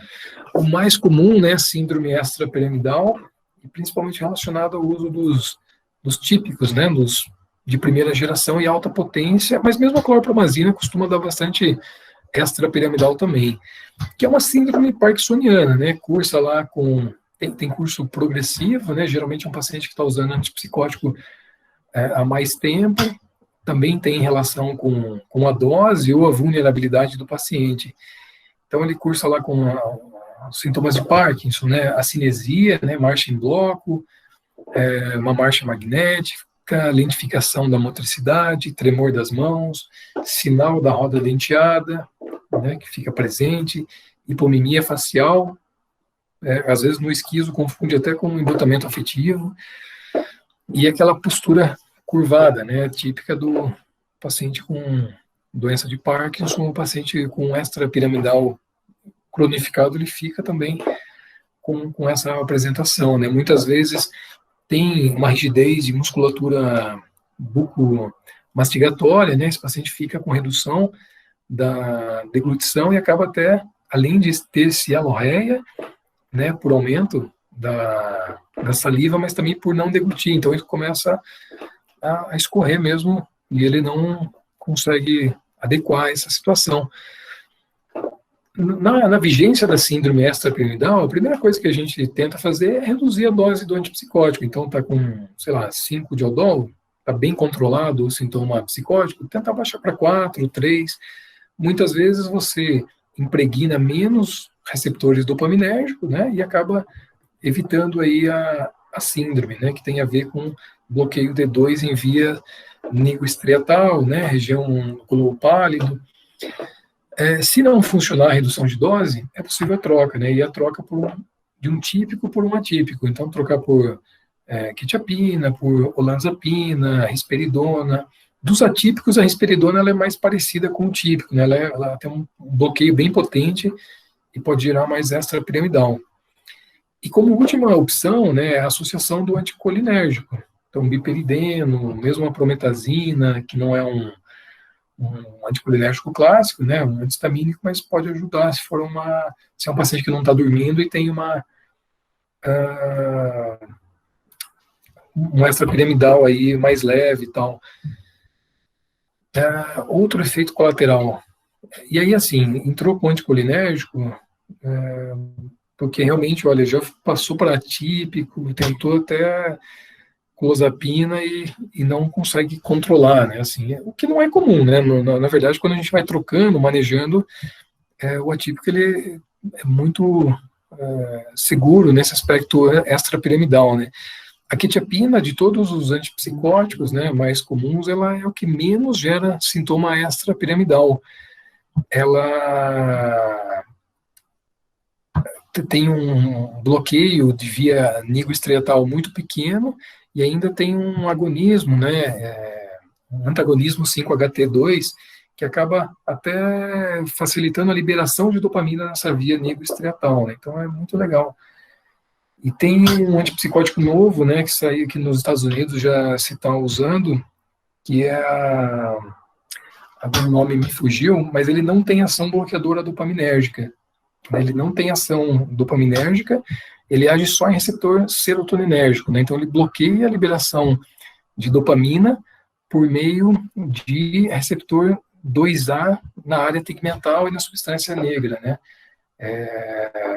Speaker 1: o mais comum, né, síndrome extrapiramidal, e principalmente relacionado ao uso dos típicos, né, de primeira geração e alta potência, mas mesmo a clorpromazina costuma dar bastante extrapiramidal também, que é uma síndrome parkinsoniana, né, cursa lá tem curso progressivo, né, geralmente é um paciente que está usando antipsicótico há mais tempo, também tem relação com a dose ou a vulnerabilidade do paciente. Então ele cursa lá com sintomas de Parkinson, né, a cinesia, né, marcha em bloco, uma marcha magnética, lentificação da motricidade, tremor das mãos, sinal da roda denteada, né, que fica presente, hipomimia facial, às vezes no esquizo confunde até com embotamento afetivo, e aquela postura curvada, né, típica do paciente com doença de Parkinson, o paciente com extrapiramidal cronificado, ele fica também com essa apresentação, né? Muitas vezes tem uma rigidez de musculatura bucomastigatória, né? Esse paciente fica com redução da deglutição e acaba até, além de ter cialorreia, né, por aumento da saliva, mas também por não deglutir. Então ele começa a escorrer mesmo e ele não consegue adequar essa situação. Na vigência da síndrome extrapiramidal, a primeira coisa que a gente tenta fazer é reduzir a dose do antipsicótico. Então, está com, sei lá, 5 de Aldol, está bem controlado o sintoma psicótico, tenta baixar para 4, 3. Muitas vezes você impregna menos receptores dopaminérgicos, né, e acaba evitando aí a síndrome, né, que tem a ver com bloqueio D2 em via nigroestriatal, né, região globo pálido. Se não funcionar a redução de dose, é possível a troca, né? E a troca de um típico por um atípico. Então, trocar por quetiapina, por olanzapina, risperidona. Dos atípicos, a risperidona ela é mais parecida com o típico, né? Ela tem um bloqueio bem potente e pode gerar mais extrapiramidal. E como última opção, né, a associação do anticolinérgico. Então, biperideno, mesmo a prometazina, que não é um anticolinérgico clássico, né, um antihistamínico, mas pode ajudar se é um paciente que não está dormindo e tem um extrapiramidal aí mais leve e tal. Outro efeito colateral, e aí assim, entrou com anticolinérgico, porque realmente, olha, já passou para atípico, tentou até clozapina e não consegue controlar, né, assim, o que não é comum, né, na verdade, quando a gente vai trocando, manejando, o atípico, ele é muito seguro nesse aspecto extrapiramidal, né. A quetiapina, de todos os antipsicóticos, né, mais comuns, ela é o que menos gera sintoma extrapiramidal. Ela tem um bloqueio de via nigroestriatal muito pequeno e ainda tem um agonismo, né, um antagonismo 5-HT2, que acaba até facilitando a liberação de dopamina nessa via nigroestriatal, né, então é muito legal. E tem um antipsicótico novo, né, que saiu aqui nos Estados Unidos, já se está usando, que é agora o nome me fugiu, mas ele não tem ação bloqueadora dopaminérgica. Ele não tem ação dopaminérgica, ele age só em receptor serotoninérgico, né? Então ele bloqueia a liberação de dopamina por meio de receptor 2A na área tegmental e na substância negra, né?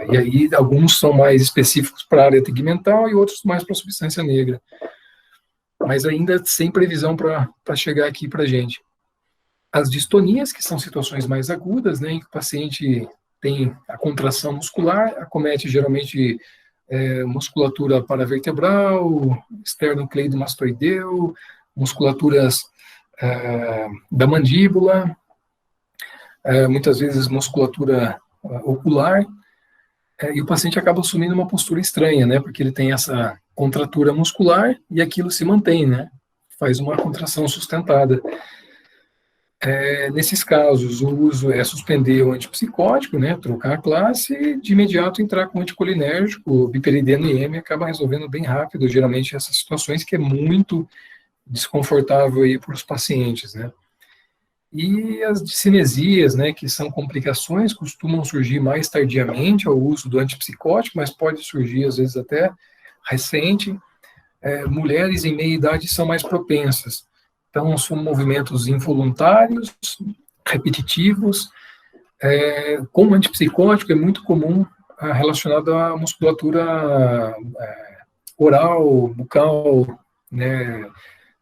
Speaker 1: E aí alguns são mais específicos para a área tegmental e outros mais para a substância negra. mas ainda sem previsão para chegar aqui para a gente. As distonias, que são situações mais agudas, né, em que o paciente tem a contração muscular, acomete geralmente musculatura paravertebral, esternocleidomastoideu, musculaturas da mandíbula, muitas vezes musculatura ocular, e o paciente acaba assumindo uma postura estranha, né, porque ele tem essa contratura muscular e aquilo se mantém, né, faz uma contração sustentada. Nesses casos, o uso é suspender o antipsicótico, né, trocar a classe e de imediato entrar com o anticolinérgico, o biperideno e IM acaba resolvendo bem rápido, geralmente, essas situações que é muito desconfortável aí para os pacientes, né. E as discinesias, né, que são complicações, costumam surgir mais tardiamente ao uso do antipsicótico, mas pode surgir, às vezes, até recente. Mulheres em meia idade são mais propensas. Então, são movimentos involuntários, repetitivos. Com antipsicótico é muito comum relacionado à musculatura oral, bucal, né,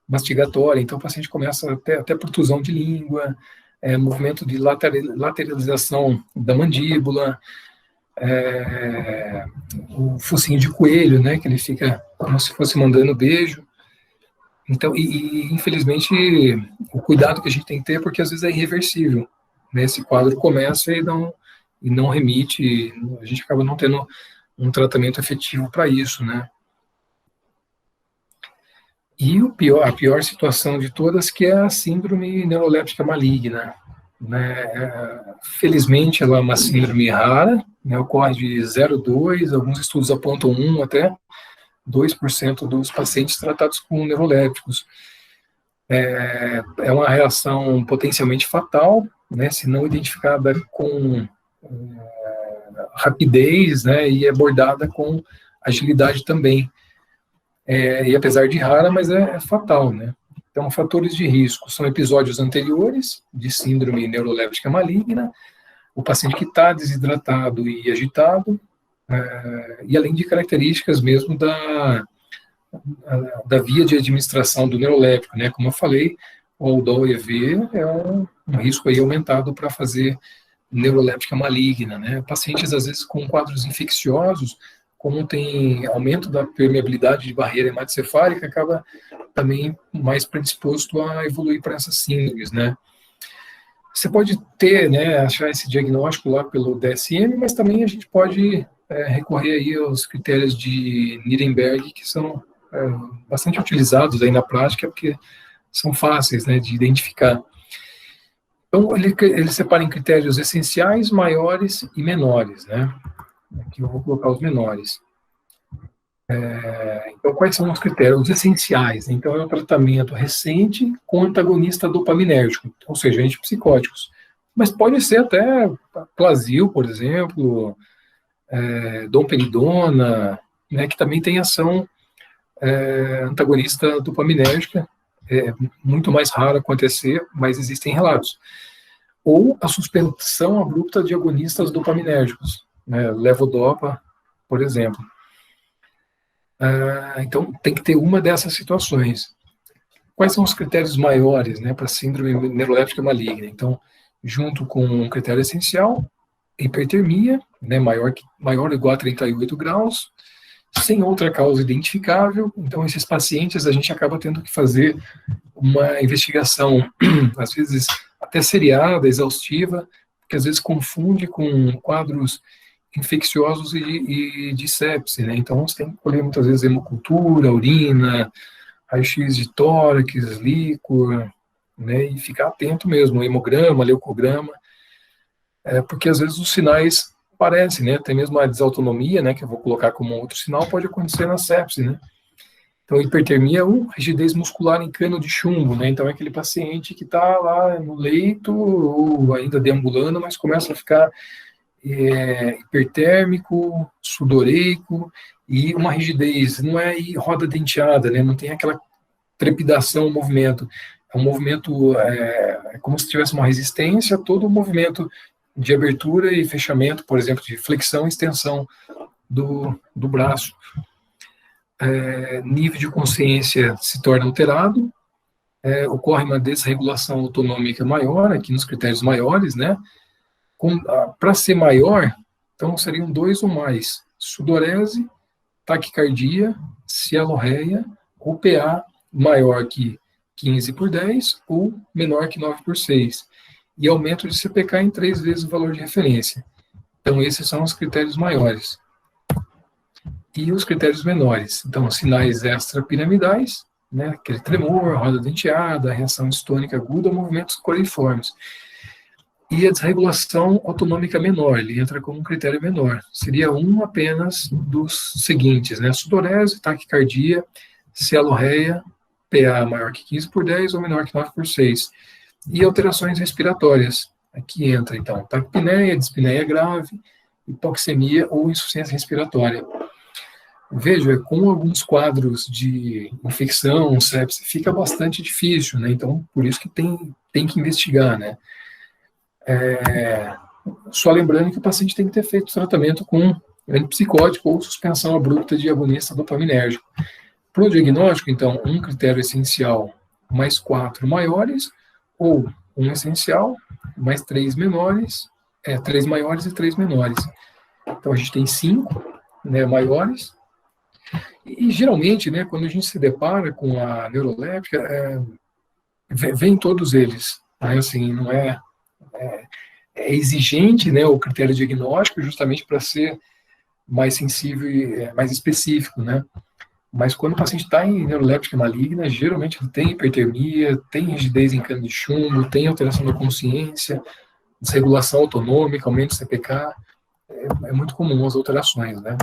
Speaker 1: mastigatória. Então, o paciente começa até protusão de língua, movimento de lateralização da mandíbula, o focinho de coelho, né, que ele fica como se fosse mandando beijo. Então, infelizmente, o cuidado que a gente tem que ter, porque às vezes é irreversível, né? Esse quadro começa e não remite, a gente acaba não tendo um tratamento efetivo para isso, né? E a pior situação de todas, que é a síndrome neuroléptica maligna, né? Felizmente, ela é uma síndrome rara, né? Ocorre de 0,2, alguns estudos apontam 1 até 2% dos pacientes tratados com neurolépticos. É uma reação potencialmente fatal, né, se não identificada com rapidez, né, e abordada com agilidade também. E apesar de rara, mas é fatal, né. Então, fatores de risco são episódios anteriores de síndrome neuroléptica maligna, o paciente que está desidratado e agitado, e além de características mesmo da via de administração do neuroléptico, né? Como eu falei, o Aldol-EV é um risco aí aumentado para fazer neuroléptica maligna, né? Pacientes, às vezes, com quadros infecciosos, como tem aumento da permeabilidade de barreira hematocefálica, acaba também mais predisposto a evoluir para essas síndromes, né? Você pode ter, né, achar esse diagnóstico lá pelo DSM, mas também a gente pode recorrer aí aos critérios de Nirenberg, que são bastante utilizados aí na prática, porque são fáceis, né, de identificar. Então, ele separa em critérios essenciais, maiores e menores, né? Aqui eu vou colocar os menores. Então, quais são os critérios essenciais? Então, é o tratamento recente com antagonista dopaminérgico, ou seja, antipsicóticos. Mas pode ser até Plasil, por exemplo, domperidona, né, que também tem ação antagonista dopaminérgica. É muito mais raro acontecer, mas existem relatos. Ou a suspensão abrupta de agonistas dopaminérgicos, né, levodopa, por exemplo. Então, tem que ter uma dessas situações. Quais são os critérios maiores, né, para síndrome neuroléptica maligna? Então, junto com um critério essencial, hipertermia, né, maior ou igual a 38 graus, sem outra causa identificável. Então, esses pacientes, a gente acaba tendo que fazer uma investigação, às vezes até seriada, exaustiva, que às vezes confunde com quadros infecciosos e de sepse, né? Então, você tem que colher muitas vezes hemocultura, urina, raio-x de tórax, líquor, né? E ficar atento mesmo, hemograma, leucograma, porque às vezes os sinais aparecem, né? Tem mesmo a desautonomia, né? Que eu vou colocar como outro sinal, pode acontecer na sepse, né? Então, hipertermia ou rigidez muscular em cano de chumbo, né? Então, é aquele paciente que está lá no leito ou ainda deambulando, mas começa a ficar hipertérmico, sudoreico e uma rigidez. Não é roda denteada, né? Não tem aquela trepidação no movimento. É um movimento, como se tivesse uma resistência, todo o movimento de abertura e fechamento, por exemplo, de flexão e extensão do braço. nível de consciência se torna alterado, ocorre uma desregulação autonômica maior, aqui nos critérios maiores, né? Para ser maior, então seriam 2 ou mais: sudorese, taquicardia, cialorreia, ou PA maior que 15/10 ou menor que 9/6, e aumento de CPK em 3 vezes o valor de referência. Então, esses são os critérios maiores. E os critérios menores, então, sinais extrapiramidais, né, aquele tremor, roda denteada, reação distônica aguda, movimentos coliformes. E a desregulação autonômica menor, ele entra como um critério menor. Seria um apenas dos seguintes, né? Sudorese, taquicardia, cialorreia, PA maior que 15/10 ou menor que 9/6. E alterações respiratórias. Aqui entra, então, taquipneia, dispneia grave, hipoxemia ou insuficiência respiratória. Veja, com alguns quadros de infecção, sepse, fica bastante difícil, né? Então, por isso que tem que investigar, né? Só lembrando que o paciente tem que ter feito tratamento com antipsicótico ou suspensão abrupta de agonista dopaminérgico. Para o diagnóstico, então, um critério essencial mais 4 maiores, ou um essencial mais 3 menores, 3 maiores e 3 menores. Então, a gente tem 5, né, maiores. E geralmente, né, quando a gente se depara com a neuroléptica, vem todos eles. Né, assim, não é exigente, né, o critério diagnóstico, justamente para ser mais sensível e mais específico, né? Mas quando o paciente está em neuroléptica maligna, geralmente ele tem hipertermia, tem rigidez em cano de chumbo, tem alteração da consciência, desregulação autonômica, aumento do CPK. É muito comum as alterações, né?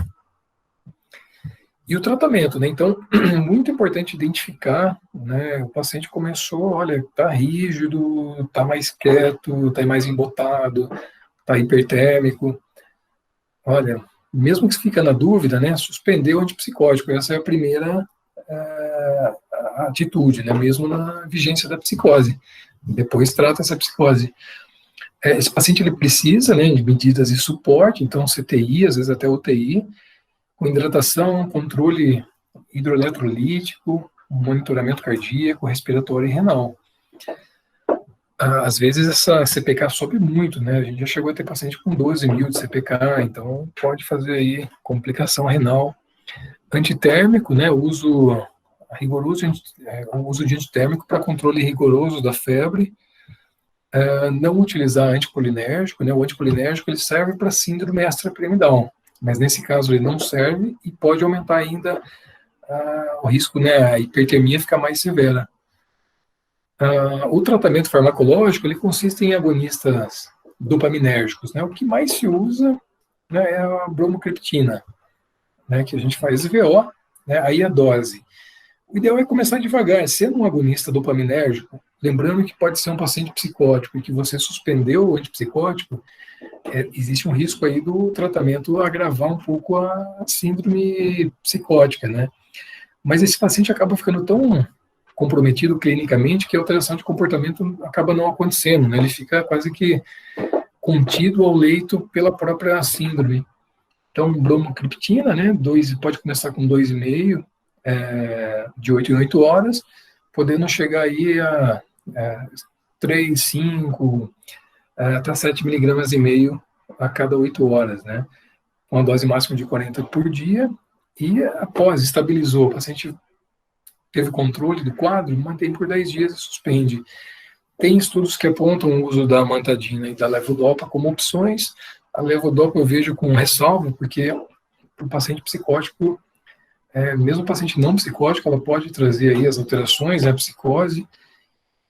Speaker 1: E o tratamento, né? Então, muito importante identificar, né? O paciente começou, olha, tá rígido, tá mais quieto, tá mais embotado, tá hipertérmico. Olha, mesmo que você fica na dúvida, né? Suspender o antipsicótico, essa é a primeira atitude, né? Mesmo na vigência da psicose. Depois trata essa psicose. Esse paciente ele precisa, né, de medidas de suporte, então CTI, às vezes até UTI, com hidratação, controle hidroeletrolítico, monitoramento cardíaco, respiratório e renal. Às vezes essa CPK sobe muito, né? A gente já chegou a ter paciente com 12 mil de CPK, então pode fazer aí complicação renal. Antitérmico, né? O uso de antitérmico para controle rigoroso da febre. Não utilizar anticolinérgico, né? O anticolinérgico ele serve para síndrome extrapiramidal, mas nesse caso ele não serve e pode aumentar ainda o risco, né? A hipertermia fica mais severa. O tratamento farmacológico ele consiste em agonistas dopaminérgicos, né? O que mais se usa, né, é a bromocriptina, né, que a gente faz VO, né, aí a dose. O ideal é começar devagar, sendo um agonista dopaminérgico, lembrando que pode ser um paciente psicótico e que você suspendeu o antipsicótico, existe um risco aí do tratamento agravar um pouco a síndrome psicótica, né? Mas esse paciente acaba ficando tão comprometido clinicamente que a alteração de comportamento acaba não acontecendo, né? Ele fica quase que contido ao leito pela própria síndrome. Então, bromocriptina, né? Pode começar com 2,5 de 8 em 8 horas, podendo chegar aí a 3, 5, até 7 miligramas e meio a cada 8 horas, né? Uma dose máxima de 40 por dia, e após estabilizou, o paciente teve controle do quadro, mantém por 10 dias e suspende. Tem estudos que apontam o uso da amantadina e da levodopa como opções. A levodopa eu vejo com ressalva, porque para o paciente psicótico, mesmo o paciente não psicótico, ela pode trazer aí as alterações, a psicose.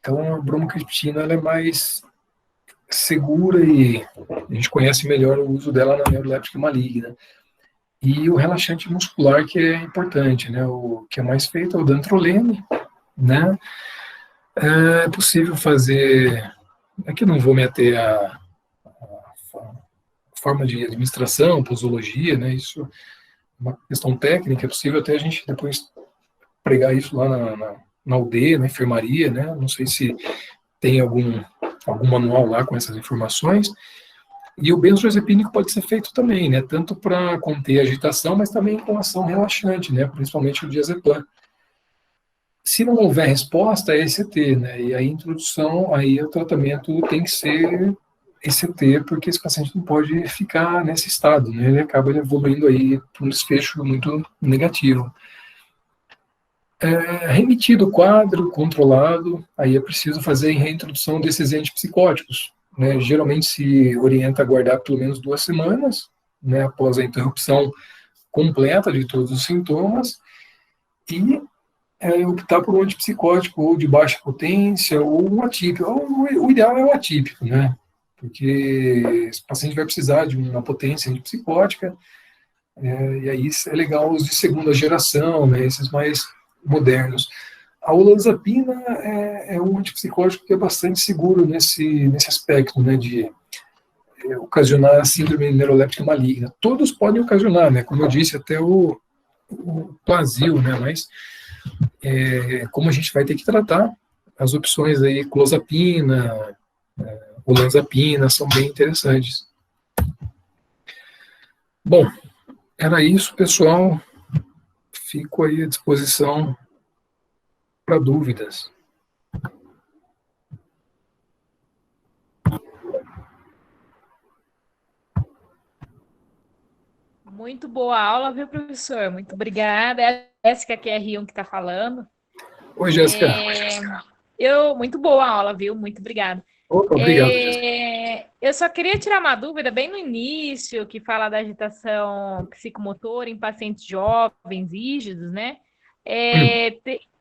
Speaker 1: Então, a bromocriptina ela é mais segura e a gente conhece melhor o uso dela na neuroléptica maligna. E o relaxante muscular, que é importante, né? O que é mais feito é o dantrolene, né? É possível fazer, aqui não vou meter a forma de administração, posologia, né? Isso é uma questão técnica, é possível até a gente depois pregar isso lá na UD, na enfermaria, né? Não sei se tem algum manual lá com essas informações, E o benzodiazepínico pode ser feito também, né? Tanto para conter a agitação, mas também com ação relaxante, né? Principalmente o diazepam. Se não houver resposta, é ECT, né? E a introdução, aí o tratamento tem que ser ECT, porque esse paciente não pode ficar nesse estado, né? Ele acaba evoluindo aí para um desfecho muito negativo. Remitido o quadro, controlado, aí é preciso fazer a reintrodução desses antipsicóticos, né? Geralmente se orienta a guardar pelo menos 2 semanas, né? Após a interrupção completa de todos os sintomas, e optar por um antipsicótico ou de baixa potência ou um atípico. O ideal é o atípico, né? Porque esse paciente vai precisar de uma potência antipsicótica, e aí é legal os de segunda geração, né? Esses mais modernos. A olanzapina é um antipsicótico que é bastante seguro nesse aspecto, né? De ocasionar síndrome neuroléptica maligna. Todos podem ocasionar, né? Como eu disse, até o Plasil, né? Mas como a gente vai ter que tratar, as opções aí, clozapina, olanzapina, são bem interessantes. Bom, era isso, pessoal. Fico aí à disposição para dúvidas.
Speaker 2: Muito boa aula, viu, professor? Muito obrigada. É a Jéssica que é R1 que está falando.
Speaker 1: Oi, Jéssica.
Speaker 2: Muito boa aula, viu? Muito obrigada.
Speaker 1: Opa, obrigado, Jéssica.
Speaker 2: Eu só queria tirar uma dúvida bem no início, que fala da agitação psicomotora em pacientes jovens, rígidos, né?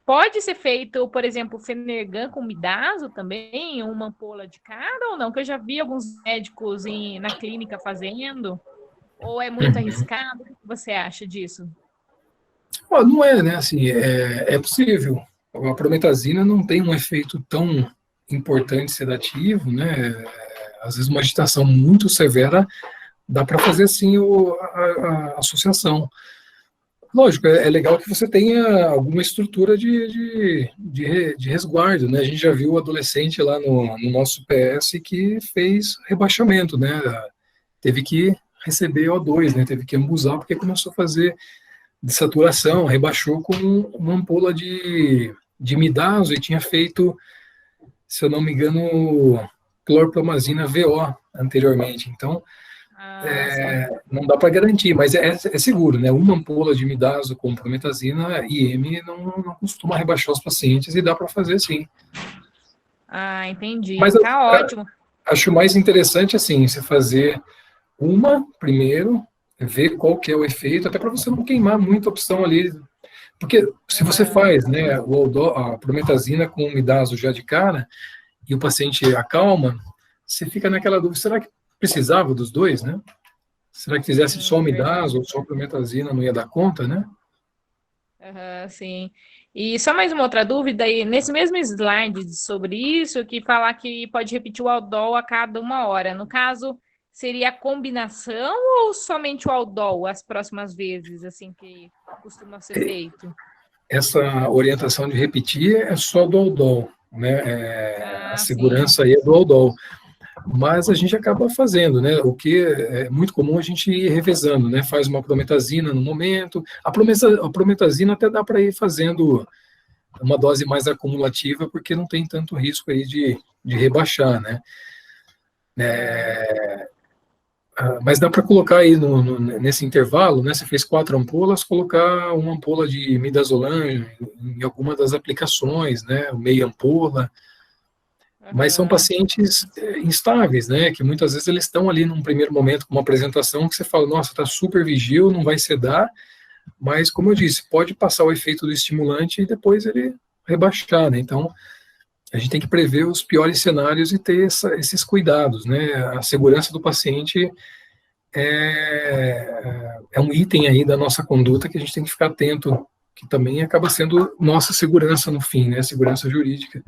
Speaker 2: Pode ser feito, por exemplo, Fenergan com midazo também, uma ampola de cada ou não? Que eu já vi alguns médicos na clínica fazendo. Ou é muito arriscado? O que você acha disso?
Speaker 1: Não é, né? Assim, é possível. A prometazina não tem um efeito tão importante sedativo, né? Às vezes uma agitação muito severa dá para fazer sim a associação. Lógico, é legal que você tenha alguma estrutura de resguardo, né? A gente já viu o adolescente lá no nosso PS que fez rebaixamento, né? Teve que receber O2, né? Teve que ambusar porque começou a fazer desaturação, rebaixou com uma ampola de midazo e tinha feito, se eu não me engano, clorpromazina VO anteriormente. Então, não dá para garantir, mas é seguro, né? Uma ampola de midazo com prometazina IM não costuma rebaixar os pacientes e dá para fazer sim.
Speaker 2: Entendi.
Speaker 1: Mas
Speaker 2: Tá ótimo.
Speaker 1: acho mais interessante, assim, você fazer uma primeiro, ver qual que é o efeito, até para você não queimar muita opção ali. Porque se você faz, né, a prometazina com o midazo já de cara, e o paciente acalma, você fica naquela dúvida, será que precisava dos dois, né? Será que fizesse só o midazo ou só a prometazina não ia dar conta, né?
Speaker 2: Sim. E só mais uma outra dúvida aí, nesse mesmo slide sobre isso, que falar que pode repetir o Aldol a cada 1 hora. No caso, seria a combinação ou somente o Aldol as próximas vezes, assim, que costuma ser feito?
Speaker 1: Essa orientação de repetir é só do Aldol, né? A
Speaker 2: Sim.
Speaker 1: segurança aí é do Aldol. Mas a gente acaba fazendo, né? O que é muito comum a gente ir revezando, né? Faz uma prometazina no momento. A prometazina até dá para ir fazendo uma dose mais acumulativa, porque não tem tanto risco aí de rebaixar, né? Mas dá para colocar aí nesse intervalo, né? Você fez 4 ampolas, colocar uma ampola de midazolam em alguma das aplicações, né? Meia ampola. Mas são pacientes instáveis, né? Que muitas vezes eles estão ali num primeiro momento com uma apresentação que você fala, nossa, está super vigil, não vai sedar, mas como eu disse, pode passar o efeito do estimulante e depois ele rebaixar, né? Então, a gente tem que prever os piores cenários e ter esses cuidados, né? A segurança do paciente é um item aí da nossa conduta que a gente tem que ficar atento, que também acaba sendo nossa segurança no fim, né? Segurança jurídica.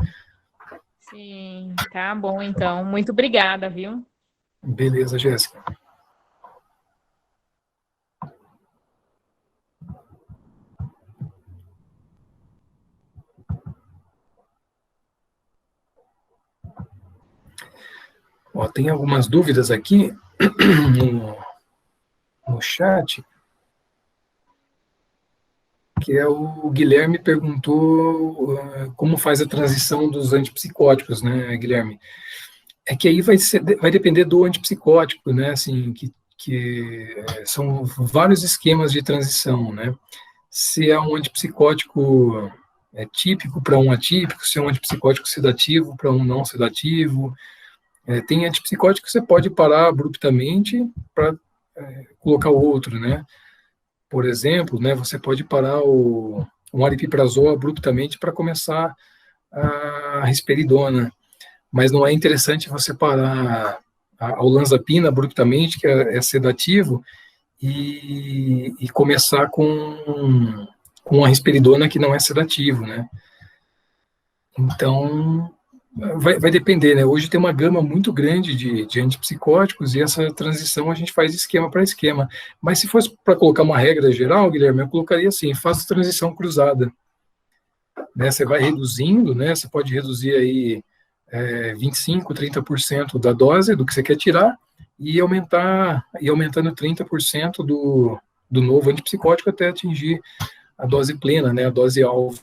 Speaker 2: Sim, tá bom então. Muito obrigada, viu?
Speaker 1: Beleza, Jéssica. Ó, tem algumas dúvidas aqui. no, no chat, que é o Guilherme perguntou como faz a transição dos antipsicóticos, né, Guilherme? É que aí vai depender do antipsicótico, né, assim, que são vários esquemas de transição, né? Se é um antipsicótico típico para um atípico, se é um antipsicótico sedativo para um não sedativo. Tem antipsicótico que você pode parar abruptamente para colocar o outro, né? Por exemplo, né, você pode parar um aripiprazol abruptamente para começar a risperidona, mas não é interessante você parar a olanzapina abruptamente, que é sedativo, e começar com a risperidona, que não é sedativo, né? Então, vai depender, né? Hoje tem uma gama muito grande de antipsicóticos e essa transição a gente faz esquema para esquema. Mas se fosse para colocar uma regra geral, Guilherme, eu colocaria assim, faça transição cruzada. Né? Você vai reduzindo, né? Você pode reduzir aí 25, 30% da dose do que você quer tirar e aumentando 30% do novo antipsicótico até atingir a dose plena, né? A dose alvo.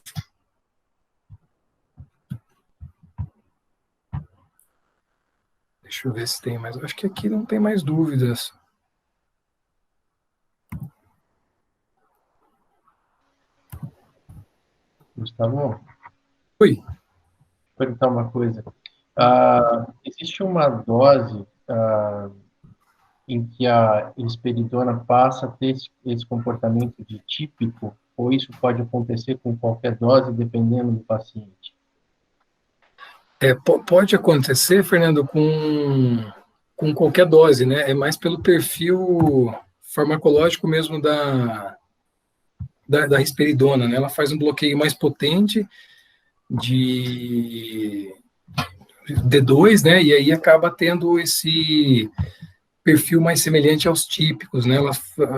Speaker 1: Deixa eu ver se tem mais. Acho que aqui não tem mais dúvidas.
Speaker 3: Gustavo?
Speaker 1: Oi.
Speaker 3: Vou perguntar uma coisa. Existe uma dose em que a risperidona passa a ter esse comportamento de típico, ou isso pode acontecer com qualquer dose, dependendo do paciente?
Speaker 1: Pode acontecer, Fernando, com qualquer dose, né? É mais pelo perfil farmacológico mesmo da risperidona, né? Ela faz um bloqueio mais potente de D2, né? E aí acaba tendo esse perfil mais semelhante aos típicos, né? Ela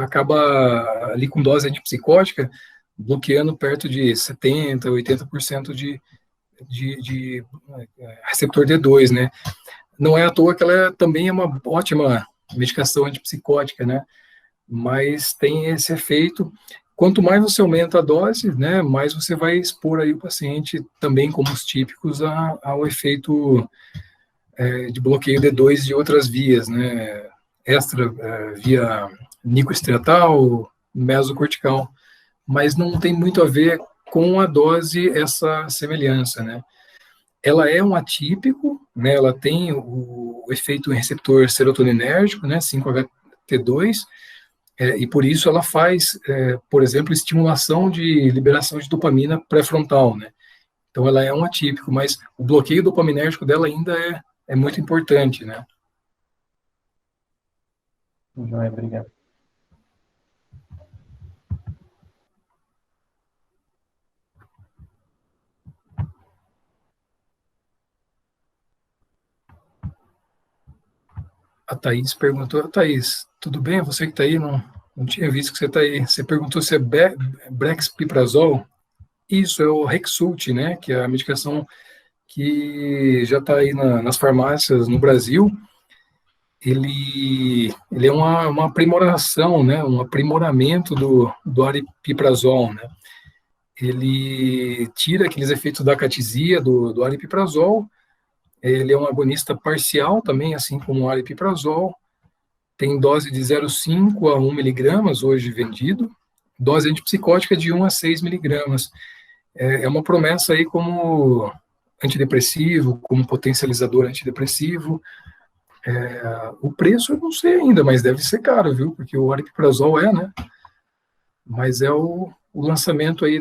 Speaker 1: acaba ali com dose antipsicótica bloqueando perto de 70%, 80% de receptor D2, né? Não é à toa que ela também é uma ótima medicação antipsicótica, né? Mas tem esse efeito. Quanto mais você aumenta a dose, né, mais você vai expor aí o paciente, também como os típicos, ao efeito de bloqueio D2 de outras vias, né? Extra, via nicoestriatal, mesocortical. Mas não tem muito a ver com a dose essa semelhança, né? Ela é um atípico, né? Ela tem o efeito receptor serotoninérgico, né? 5-HT2, e por isso ela faz, por exemplo, estimulação de liberação de dopamina pré-frontal, né? Então ela é um atípico, mas o bloqueio dopaminérgico dela ainda é muito importante, né?
Speaker 3: Joia, obrigado.
Speaker 1: A Thaís perguntou, Thaís, tudo bem? Você que está aí, não tinha visto que você está aí. Você perguntou se é Brexpiprazol. Isso, é o Rexult, né? Que é a medicação que já está aí nas farmácias no Brasil. Ele é uma aprimoração, né? Um aprimoramento do aripiprazol, né? Ele tira aqueles efeitos da catesia do aripiprazol. Ele é um agonista parcial também, assim como o aripiprazol. Tem dose de 0,5 a 1 miligramas hoje vendido. Dose antipsicótica de 1 a 6 miligramas. É uma promessa aí como antidepressivo, como potencializador antidepressivo. O preço eu não sei ainda, mas deve ser caro, viu? Porque o aripiprazol né? Mas é o lançamento aí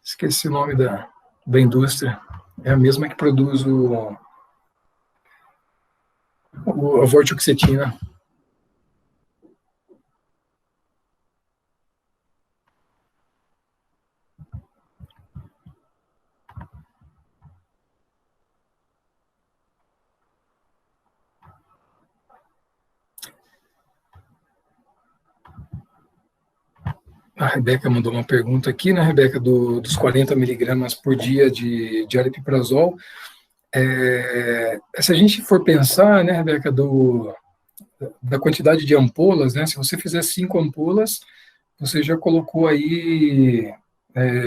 Speaker 1: Esqueci o nome da indústria. É a mesma que produz a vortioxetina. A Rebeca mandou uma pergunta aqui, né, Rebeca, dos 40 miligramas por dia de aripiprazol. Se a gente for pensar, né, Rebeca, da quantidade de ampolas, né, se você fizer 5 ampolas, você já colocou aí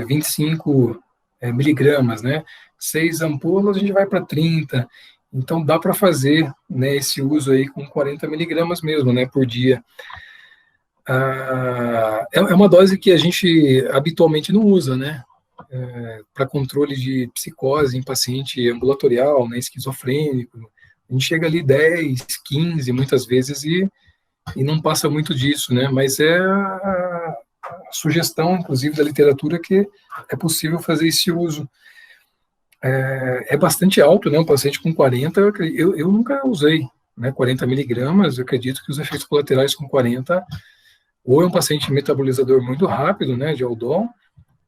Speaker 1: 25 miligramas, né? 6 ampolas, a gente vai para 30. Então, dá para fazer, né, esse uso aí com 40 miligramas mesmo, né, por dia. É uma dose que a gente habitualmente não usa, né? Para controle de psicose em paciente ambulatorial, né, esquizofrênico. A gente chega ali 10, 15, muitas vezes, e não passa muito disso, né? Mas é a sugestão, inclusive, da literatura que é possível fazer esse uso. É bastante alto, né? Um paciente com 40, eu nunca usei, né? 40 miligramas, eu acredito que os efeitos colaterais com 40, ou é um paciente metabolizador muito rápido, né, de Aldol,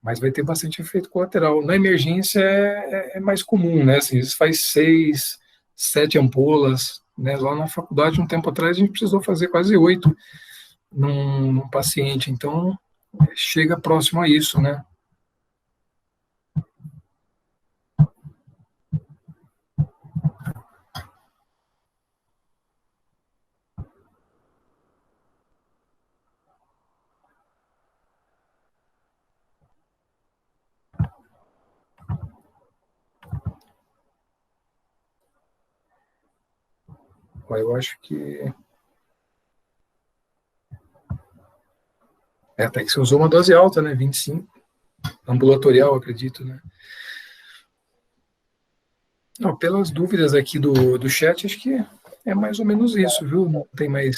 Speaker 1: mas vai ter bastante efeito colateral. Na emergência é mais comum, né? Assim, às vezes faz 6, 7 ampolas, né? Lá na faculdade, um tempo atrás, a gente precisou fazer quase 8 num paciente. Então, chega próximo a isso, né? Eu acho que até que você usou uma dose alta, né? 25, ambulatorial, acredito, né? Não, pelas dúvidas aqui do chat, acho que é mais ou menos isso, viu? Não tem mais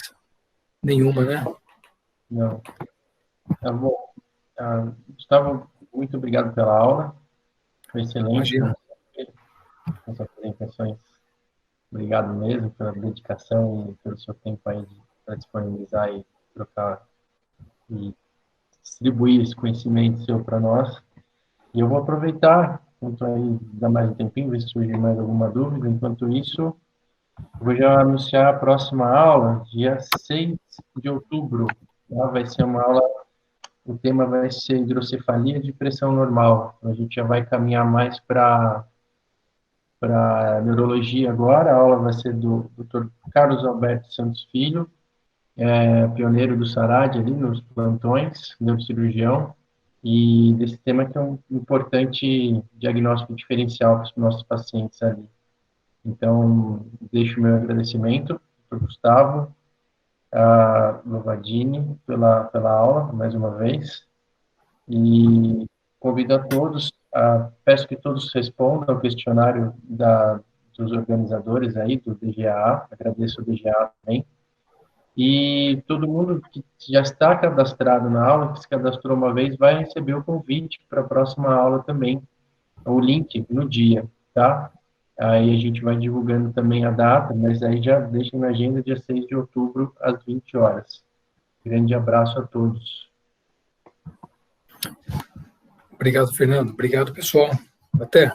Speaker 1: nenhuma, né?
Speaker 3: Não. Tá bom. Gustavo, muito obrigado pela aula. Foi excelente.
Speaker 1: Imagina.
Speaker 3: As apresentações. Obrigado mesmo pela dedicação e pelo seu tempo aí para disponibilizar e trocar e distribuir esse conhecimento seu para nós. E eu vou aproveitar, enquanto aí dá mais um tempinho, ver se surge mais alguma dúvida. Enquanto isso, vou já anunciar a próxima aula, dia 6 de outubro. Tá? Vai ser uma aula, o tema vai ser hidrocefalia de pressão normal. A gente já vai caminhar mais para neurologia agora. A aula vai ser do Dr. Carlos Alberto Santos Filho, pioneiro do SARAD ali nos plantões, neurocirurgião, e desse tema que é um importante diagnóstico diferencial para os nossos pacientes ali. Então, deixo o meu agradecimento para o Gustavo, a Lovadini pela aula, mais uma vez, e convido a todos, peço que todos respondam ao questionário dos organizadores aí, do DGA, agradeço o DGA também, e todo mundo que já está cadastrado na aula, que se cadastrou uma vez, vai receber o convite para a próxima aula também, o link no dia, tá? Aí a gente vai divulgando também a data, mas aí já deixa na agenda dia 6 de outubro, às 20 horas. Grande abraço a todos.
Speaker 1: Obrigado, Fernando. Obrigado, pessoal. Até.